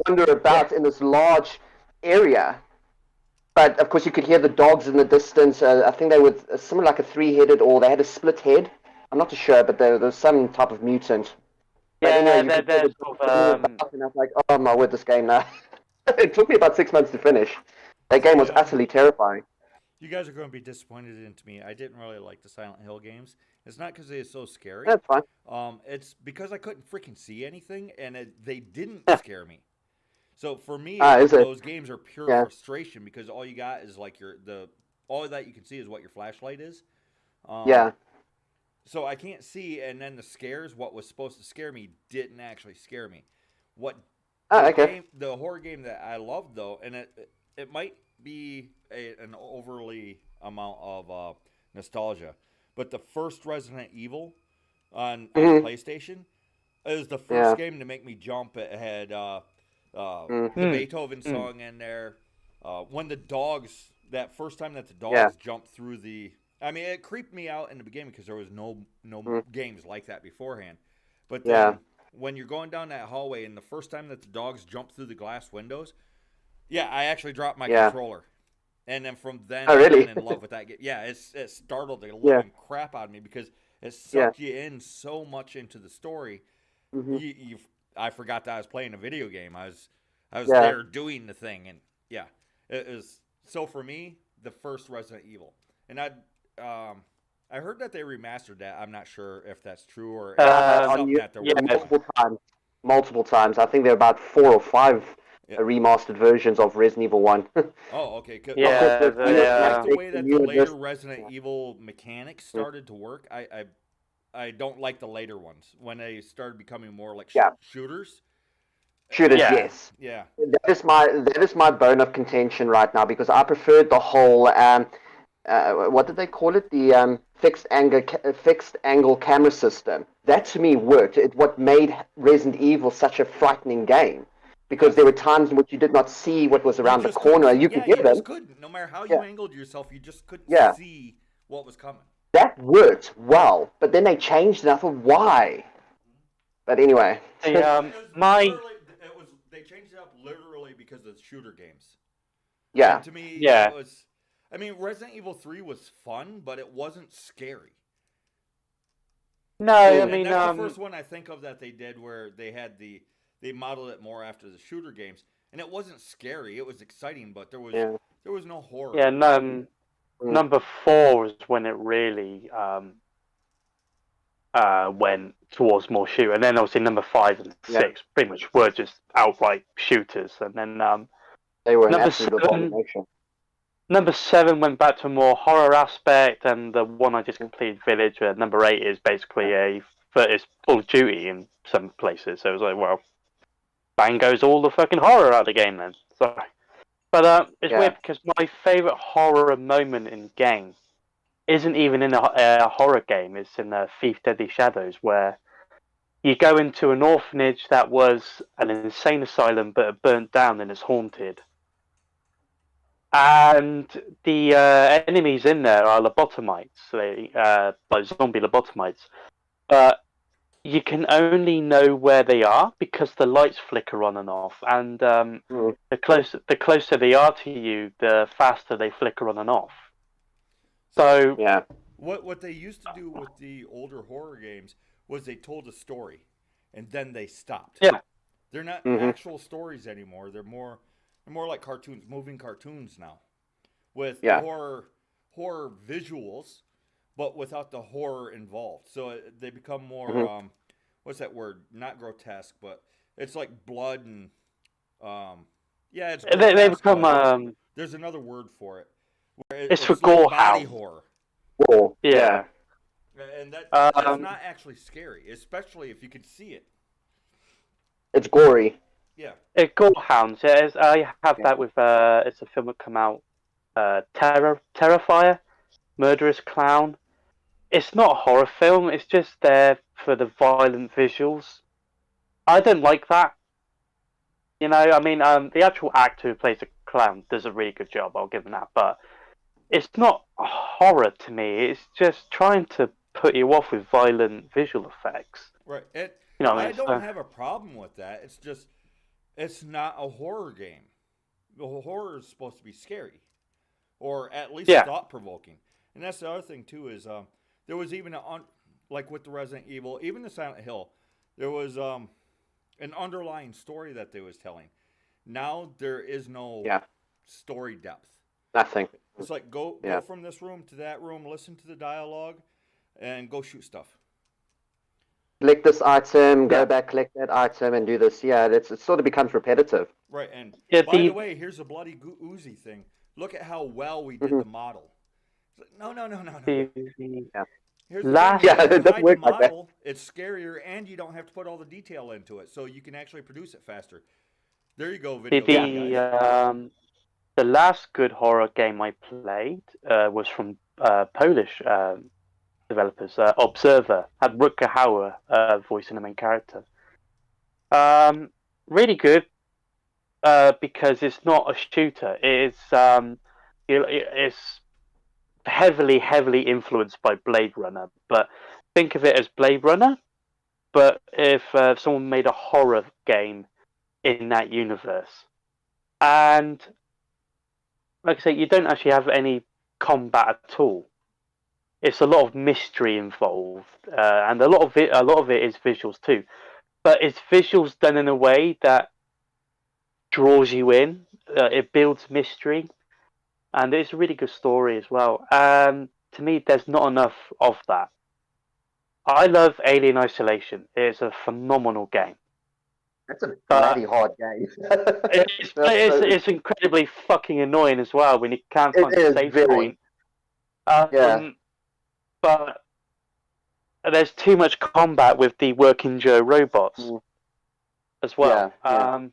wander about in this large area. But of course, you could hear the dogs in the distance. I think they were something like a three-headed, or they had a split head. I'm not too sure, but there was some type of mutant. But anyway, they're sort of, and I was like, oh my word, this game now. It took me about 6 months to finish. That game was utterly terrifying. You guys are going to be disappointed into me. I didn't really like the Silent Hill games. It's not because they're so scary. That's fine. It's because I couldn't freaking see anything, and they didn't scare me. So for me, those games are pure frustration because all you got is like all that you can see is what your flashlight is. Yeah. So I can't see, and then the scares, what was supposed to scare me, didn't actually scare me. What Oh, okay. the horror game that I loved though, and it might be an overly amount of nostalgia, but the first Resident Evil on Mhm. PlayStation is the first Yeah. game to make me jump. It had Mm. the Beethoven song in there. When the dogs, that first time that the Yeah. dogs jumped through the, I mean, it creeped me out in the beginning because there was no Mm. games like that beforehand. But Yeah. then when you're going down that hallway and the first time that the dogs jump through the glass windows, yeah, I actually dropped my Yeah. controller. And then from then Oh, I've really? been in love with that game. Yeah, it startled the Yeah. living crap out of me because it Yeah. sucked you in so much into the story. Mhm. I forgot that I was playing a video game. I was Yeah. there doing the thing, and yeah, it was. So for me, the first Resident Evil, and I heard that they remastered that. I'm not sure if that's true or if that's On something you, that they're yeah, working on. multiple times. Multiple times. I think there are about 4 or 5 Yeah. remastered versions of Resident Evil 1. Oh, okay. Yeah, Of course, I didn't like the the way that the newer later version- Resident Evil mechanics started to work. I don't like the later ones when they started becoming more like Yeah. shooters. Shooters, Yeah. yes. Yeah. That is my bone of contention right now because I preferred the whole what did they call it? The fixed angle camera system. That to me worked. It what made Resident Evil such a frightening game because there were times in which you did not see what was around the just couldn't corner. see- You could yeah, hear you them. just couldn't. No matter how you Yeah. angled yourself, you just couldn't Yeah. see what was coming. That worked well, but then they changed it. I thought, why? But anyway, The, It was my literally- they changed it up literally because of shooter games. yeah, And to me, Yeah. it was. I mean, Resident Evil 3 was fun, but it wasn't scary. no, I And mean, that's the first one I think of that they did where they modeled it more after the shooter games, and it wasn't scary. It was exciting, but there was no horror. yeah, no, number 4 was when it really went towards more shoot, and then obviously number 5 and 6 pretty much were just outright shooters, and then they were an number absolute 7 abomination. number 7 went back to a more horror aspect, and the one I just completed, Village, number 8 is basically it's Call of Duty in some places, so it was like, well, bang goes all the fucking horror out of the game then. So, but it's weird because my favorite horror moment in game isn't even in a horror game. It's in Thief Deadly Shadows, where you go into an orphanage that was an insane asylum, but it burnt down and is haunted. And the enemies in there are lobotomites, like zombie lobotomites. But you can only know where they are because the lights flicker on and off, and the closer they are to you, the faster they flicker on and off. So Yeah, What they used to do with the older horror games was they told a story, and then they stopped. Yeah. They're not actual stories anymore. They're more like cartoons, moving cartoons now, with horror visuals, but without the horror involved. So they become more what's that word? Not grotesque, but it's like blood and it's they become there's another word for it. Where it's for like gore body hound. horror. cool. Yeah. And that's not actually scary, especially if you could see it. It's gory. Yeah. Gore hounds. Yeah, I have that with it's a film that come out, Terrifier, Murderous Clown. It's not a horror film. It's just there for the violent visuals. I don't like that. You know, I mean, the actual actor who plays the clown does a really good job. I'll give him that. But it's not horror to me. It's just trying to put you off with violent visual effects. Right. You know, I don't have a problem with that. It's just, it's not a horror game. The horror is supposed to be scary, or at least thought-provoking. And that's the other thing too is there was even like with the Resident Evil, even the Silent Hill, there was an underlying story that they was telling. Now there is no story depth. Nothing. It's like go from this room to that room, listen to the dialogue, and go shoot stuff. Collect this item, go back, collect that item, and do this. Yeah, it sort of becomes repetitive. Right, and by the way, here's a bloody Uzi thing. Look at how well we did the model. It's like, no. Here's the Last- thing, Yeah, you it doesn't hide work the like that. model, it's scarier, and you don't have to put all the detail into it, so you can actually produce it faster. There you go, video game guys. The last good horror game I played was from Polish developers. Observer had Rutger Hauer voicing the main character. Really good because it's not a shooter. It's heavily influenced by Blade Runner, but think of it as Blade Runner. But if someone made a horror game in that universe, and like I say, you don't actually have any combat at all. It's a lot of mystery involved, and a lot of it is visuals too. But it's visuals done in a way that draws you in. It builds mystery, and it's a really good story as well. To me, there's not enough of that. I love Alien Isolation. It's a phenomenal game. That's a But bloody hard game. it's incredibly fucking annoying as well when you can't find It a is save very. point. Yeah. But there's too much combat with the Working Joe robots as well. Yeah.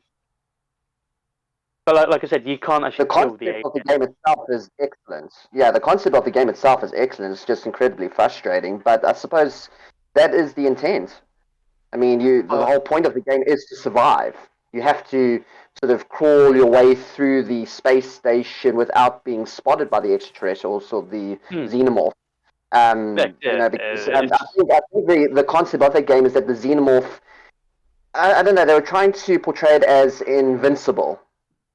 But like I said, you can't The actually kill the concept of the alien. game itself is excellent. Yeah, the concept of the game itself is excellent. It's just incredibly frustrating, but I suppose that is the intent. I mean, the whole point of the game is to survive. You have to sort of crawl your way through the space station without being spotted by the extraterrestrials or the xenomorph. Because I think the concept of that game is that the xenomorph, I don't know, they were trying to portray it as invincible,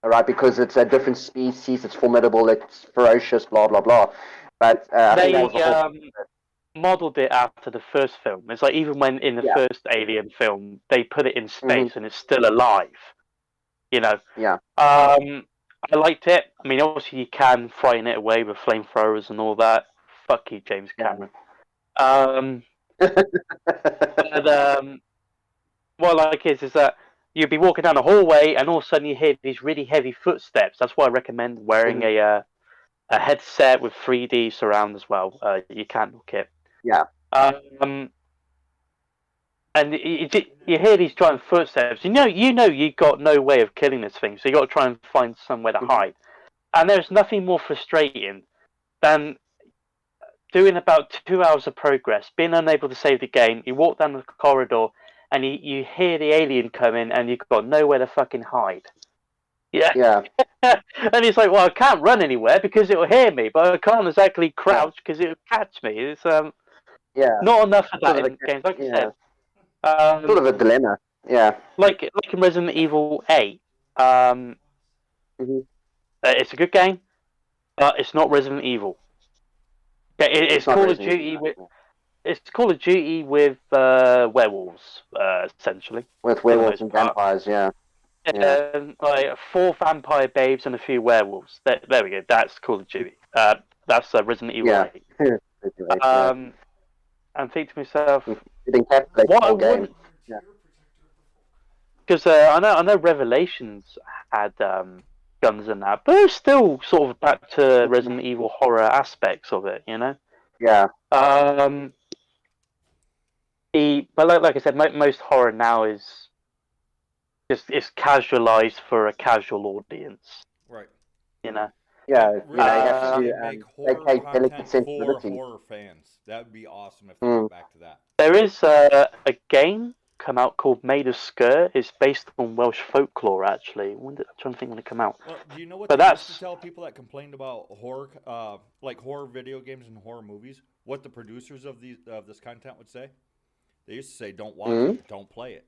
all right, because it's a different species, it's formidable, it's ferocious, blah blah blah. But I think that was the whole. Modeled it after the first film. It's like even when in the first Alien film they put it in space and it's still alive. You know. Yeah. I liked it. I mean, obviously you can frighten it away with flamethrowers and all that. Fuck you, James Cameron. But what I like is that you'd be walking down a hallway and all of a sudden you hear these really heavy footsteps. That's why I recommend wearing a headset with 3D surround as well. You can't look it. Yeah. And you hear these giant footsteps. You know you got no way of killing this thing, so you got to try and find somewhere to hide. And there's nothing more frustrating than doing about 2 hours of progress, being unable to save the game. You walk down the corridor and you hear the alien coming, and you've got nowhere to fucking hide. Yeah. And it's like, well, I can't run anywhere because it'll hear me, but I can't exactly crouch because it'll catch me. It's not enough of that in games, like I said. Sort of a dilemma. Yeah. Like in Resident Evil 8. It's a good game, but it's not Resident Evil. It's Call of Duty with. It's Call of Duty with werewolves, essentially. With werewolves and vampires, yeah. Like 4 vampire babes and a few werewolves. There we go. That's Call of Duty. That's Resident Evil 8. And think to myself, what I would, because I know Revelations had guns and that, but it's still sort of back to Resident Evil horror aspects of it, you know. Yeah. But like I said, most horror now is just it's casualized for a casual audience, right? You know. Yeah, you have to make horror content for horror fans. That would be awesome if they went back to that. There is a game come out called Made of Sker. It's based on Welsh folklore, actually. I'm trying to think when it came out. Well, do you know what but they that's... used to tell people that complained about horror, like horror video games and horror movies? What the producers of this content would say? They used to say, "Don't watch it, don't play it."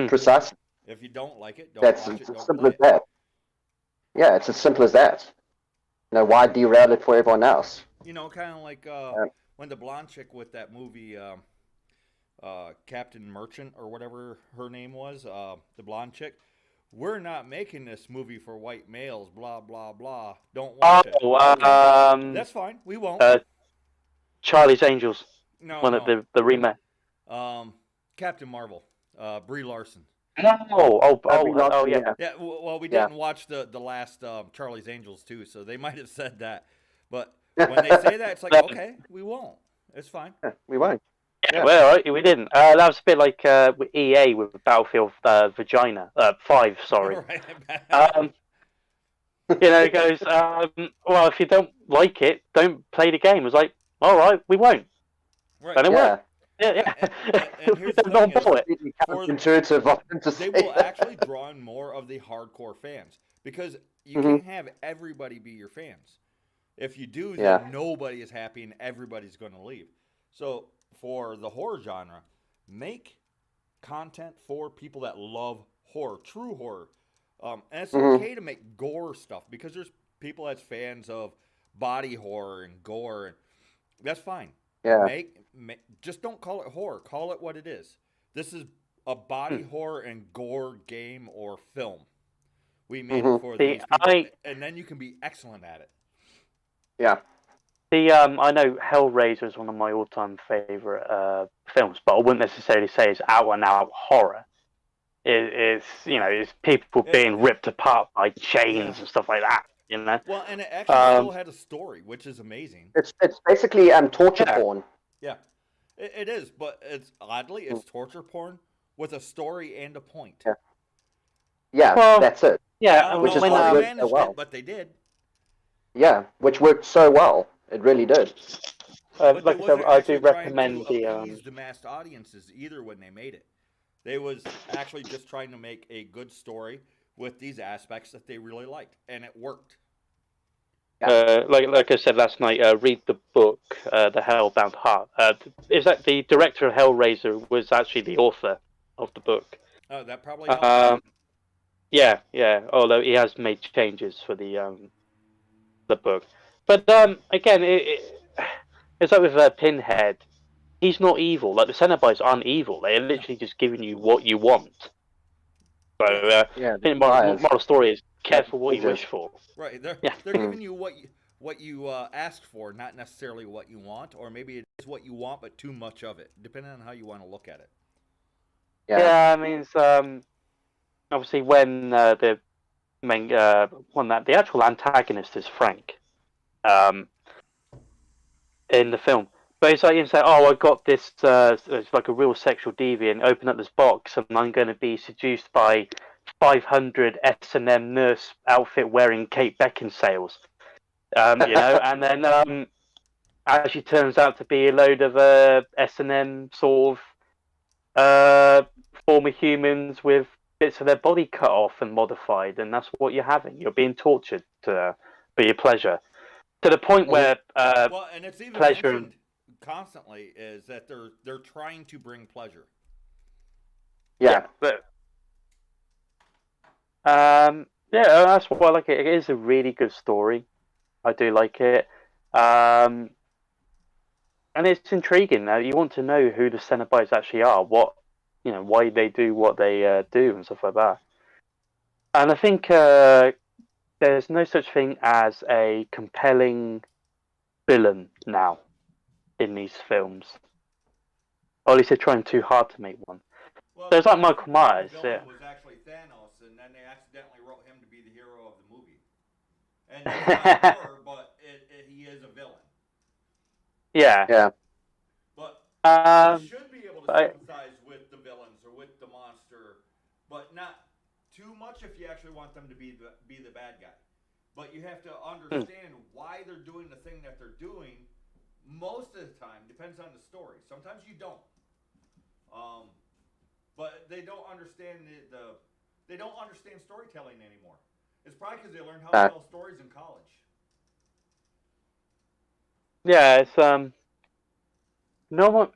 Precisely. If you don't like it, don't watch it. It's as simple as that. Yeah, it's as simple as that. You know, why derail it for everyone else? You know, kind of like when the blonde chick with that movie, Captain Merchant or whatever her name was, the blonde chick. We're not making this movie for white males. Blah blah blah. Don't watch it. That's fine. We won't. Charlie's Angels. No, the remake. Captain Marvel. Brie Larson. Oh, yeah. Yeah, well, we didn't watch the last Charlie's Angels too, so they might have said that. But when they say that, it's like, okay, we won't. It's fine. Yeah, we won't. Yeah, Yeah. well, we didn't. That was a bit like with EA with Battlefield Vagina 5. Sorry. Right. Um, it goes. Well, if you don't like it, don't play the game. It's like, all right, we won't. Right. And it Yeah. worked. Yeah. And here's the They're not thing is, bought it. Completely For- counterintuitive of them to they say will that. actually draw in more of the hardcore fans because you Mhm. can't have everybody be your fans. If you do, then Yeah. nobody is happy and everybody's going to leave. So for the horror genre, make content for people that love horror, true horror. And it's Mhm. okay to make gore stuff because there's people that's fans of body horror and gore, and that's fine. Yeah. Make just don't call it horror. Call it what it is. This is a body horror and gore game or film. We made it for See, these people, I- and then you can be excellent at it. Yeah. I know Hellraiser is one of my all-time favorite films, but I wouldn't necessarily say it's out and out horror. It's people being ripped apart by chains and stuff like that. Well, and it actually still had a story, which is amazing. It's basically torture Yeah. porn. Yeah, it is, but it's oddly it's torture porn with a story and a point. Yeah. Yeah, Well, that's it. Yeah, I don't which know is when how they worked managed so well. it, but they did. Yeah, which worked so well. It really did. But like they I said, wasn't I do actually trying recommend to the appease the mass audiences either when they made it. They was actually just trying to make a good story with these aspects that they really liked, and it worked. like I said last night. Read the book, The Hellbound Heart. Is that the director of Hellraiser was actually the author of the book? That probably helped. Yeah. Although he has made changes for the book, but again, it's like with Pinhead. He's not evil. Like the Cenobites aren't evil. They're literally just giving you what you want. So Yeah. I think moral story is careful what you Just- wish for. Right. They're Yeah. they're giving you what you asked for, not necessarily what you want, or maybe it is what you want, but too much of it, depending on how you want to look at it. Yeah. I mean, it's, obviously when the main the actual antagonist is Frank, in the film. But it's like you say, oh, I got this. It's like a real sexual deviant. Open up this box, and I'm going to be seduced by 500 S&M nurse outfit wearing Kate Beckinsales. And then actually turns out to be a load of S&M sort of former humans with bits of their body cut off and modified, and that's what you're having. You're being tortured for your pleasure, to the point where Well, and it's even pleasure- mentioned constantly is that they're trying to bring pleasure. Yeah. but that's why I like it. It is a really good story. I do like it, and it's intriguing. Now you want to know who the Cenobites actually are, why they do what they do, and stuff like that. And I think there's no such thing as a compelling villain now in these films. Or at least they're trying too hard to make one. Well, So it's like Michael Myers, The villain yeah. was actually Thanos, and then they accidentally wrote him to be the hero of the movie. And he's not horror, but he is a villain. Yeah. Yeah. But Um, you should be able to I- sympathize with the villains or with the monster, but not too much if you actually want them to be the bad guy. But you have to understand why they're doing the thing that they're doing. Most of the time, depends on the story. Sometimes you don't. But they don't understand they don't understand storytelling anymore. It's probably because they learned how to tell stories in college. Yeah, it's no one,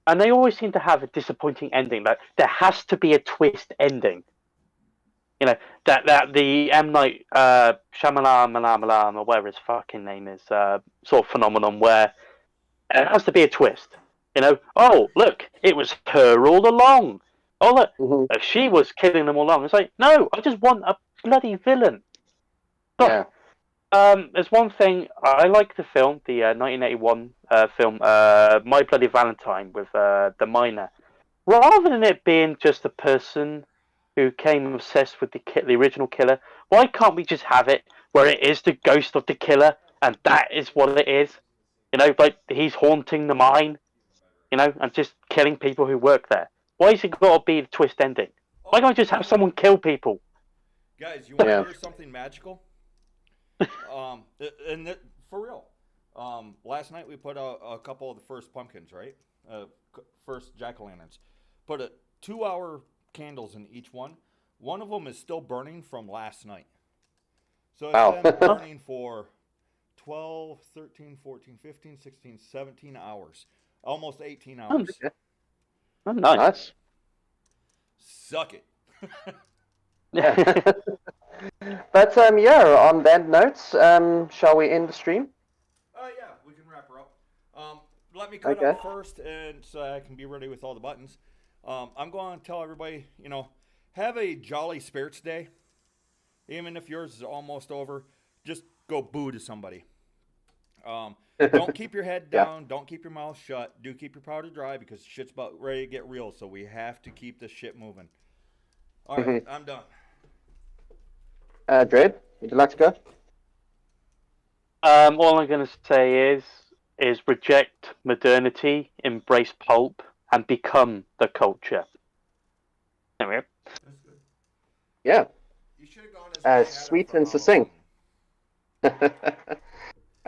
and they always seem to have a disappointing ending. Like there has to be a twist ending. That the M Night Shyamalan or whatever his fucking name is, sort of phenomenon where it has to be a twist. Oh look, it was her all along. Oh look, Mhm. she was killing them all along. It's like no, I just want a bloody villain. Yeah. There's one thing I like the film, the 1981 film, My Bloody Valentine with the miner. Rather than it being just a person who came obsessed with the original killer, why can't we just have it where it is the ghost of the killer and that is what it is? You know, like he's haunting the mine. You know, and just killing people who work there. Why has it got to be the twist ending? Why can't I just have someone kill people? Guys, you want to Yeah. hear something magical? For real. Last night we put out a couple of the first pumpkins, right? First jack-o'-lanterns. Put 2-hour candles in each one. One of them is still burning from last night. So it's Wow. been burning for 12, 13, 14, 15, 16, 17 hours. Almost 18 hours. Oh, nice. Nice. Suck it. But yeah, on that note, shall we end the stream? Yeah, we can wrap her up. Let me cut Okay. up first, and so I can be ready with all the buttons. I'm going to tell everybody, have a jolly spirits day. Even if yours is almost over, just go boo to somebody. Don't keep your head Yeah. down. Don't keep your mouth shut. Do keep your powder dry because shit's about ready to get real. So we have to keep this shit moving. All right, I'm done. Dread, would you like to go? All I'm going to say is reject modernity, embrace pulp, and become the culture. There we go. That's good. Yeah. You should have gone as Shadow Sweet for and succinct. Halloween.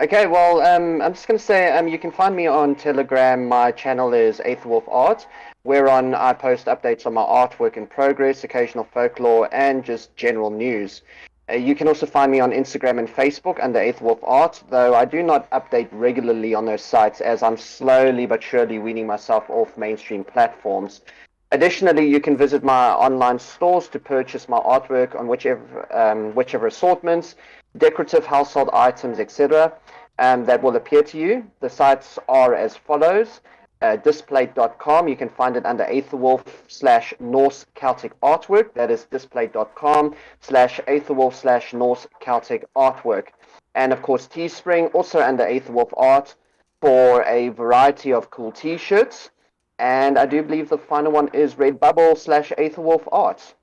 Okay, well, I'm just going to say you can find me on Telegram. My channel is AethelWulf Art, whereon I post updates on my artwork in progress, occasional folklore, and just general news. You can also find me on Instagram and Facebook under AethelWulf Art, though I do not update regularly on those sites as I'm slowly but surely weaning myself off mainstream platforms. Additionally, you can visit my online stores to purchase my artwork on whichever assortments, decorative household items, etc. That will appear to you. The sites are as follows. Displate.com, you can find it under AethelWulf / Norse Celtic Artwork. That is displate.com / AethelWulf / Norse Celtic Artwork. And of course, Teespring, also under AethelWulf Art, for a variety of cool t-shirts. And I do believe the final one is Redbubble / AethelWulf Art.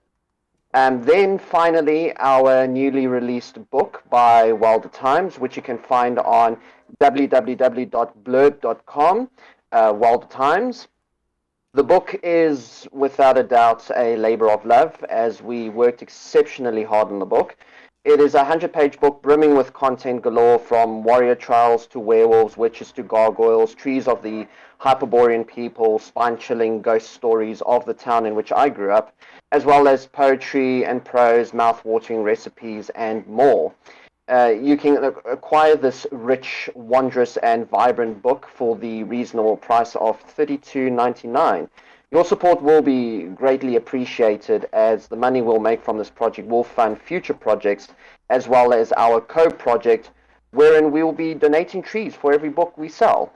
And then finally, our newly released book by Wilder Times, which you can find on www.blurb.com, Wilder Times. The book is without a doubt a labor of love, as we worked exceptionally hard on the book. It is a 100-page book brimming with content galore, from warrior trials to werewolves, witches to gargoyles, trees of the Hyperborean people, spine-chilling ghost stories of the town in which I grew up, as well as poetry and prose, mouth-watering recipes, and more. You can acquire this rich, wondrous, and vibrant book for the reasonable price of $32.99. Your support will be greatly appreciated, as the money we'll make from this project will fund future projects, as well as our co-project, wherein we will be donating trees for every book we sell.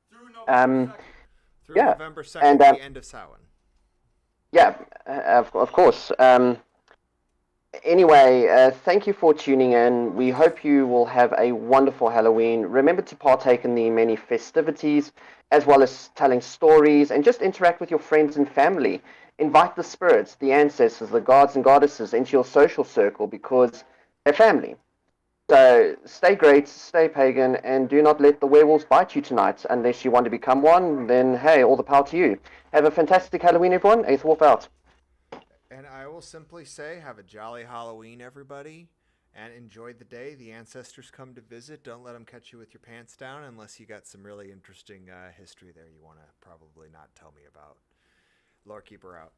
Through November 2nd. Through Yeah. November 2nd, And, the end of Samhain. Yeah, of course. Anyway, thank you for tuning in. We hope you will have a wonderful Halloween. Remember to partake in the many festivities, as well as telling stories, and just interact with your friends and family. Invite the spirits, the ancestors, the gods and goddesses into your social circle, because they're family. So stay great, stay pagan, and do not let the werewolves bite you tonight. Unless you want to become one, then hey, all the power to you. Have a fantastic Halloween, everyone. AethelWulf out. And I will simply say, have a jolly Halloween, everybody, and enjoy the day. The ancestors come to visit. Don't let them catch you with your pants down unless you got some really interesting history there you want to probably not tell me about. Lorekeeper out.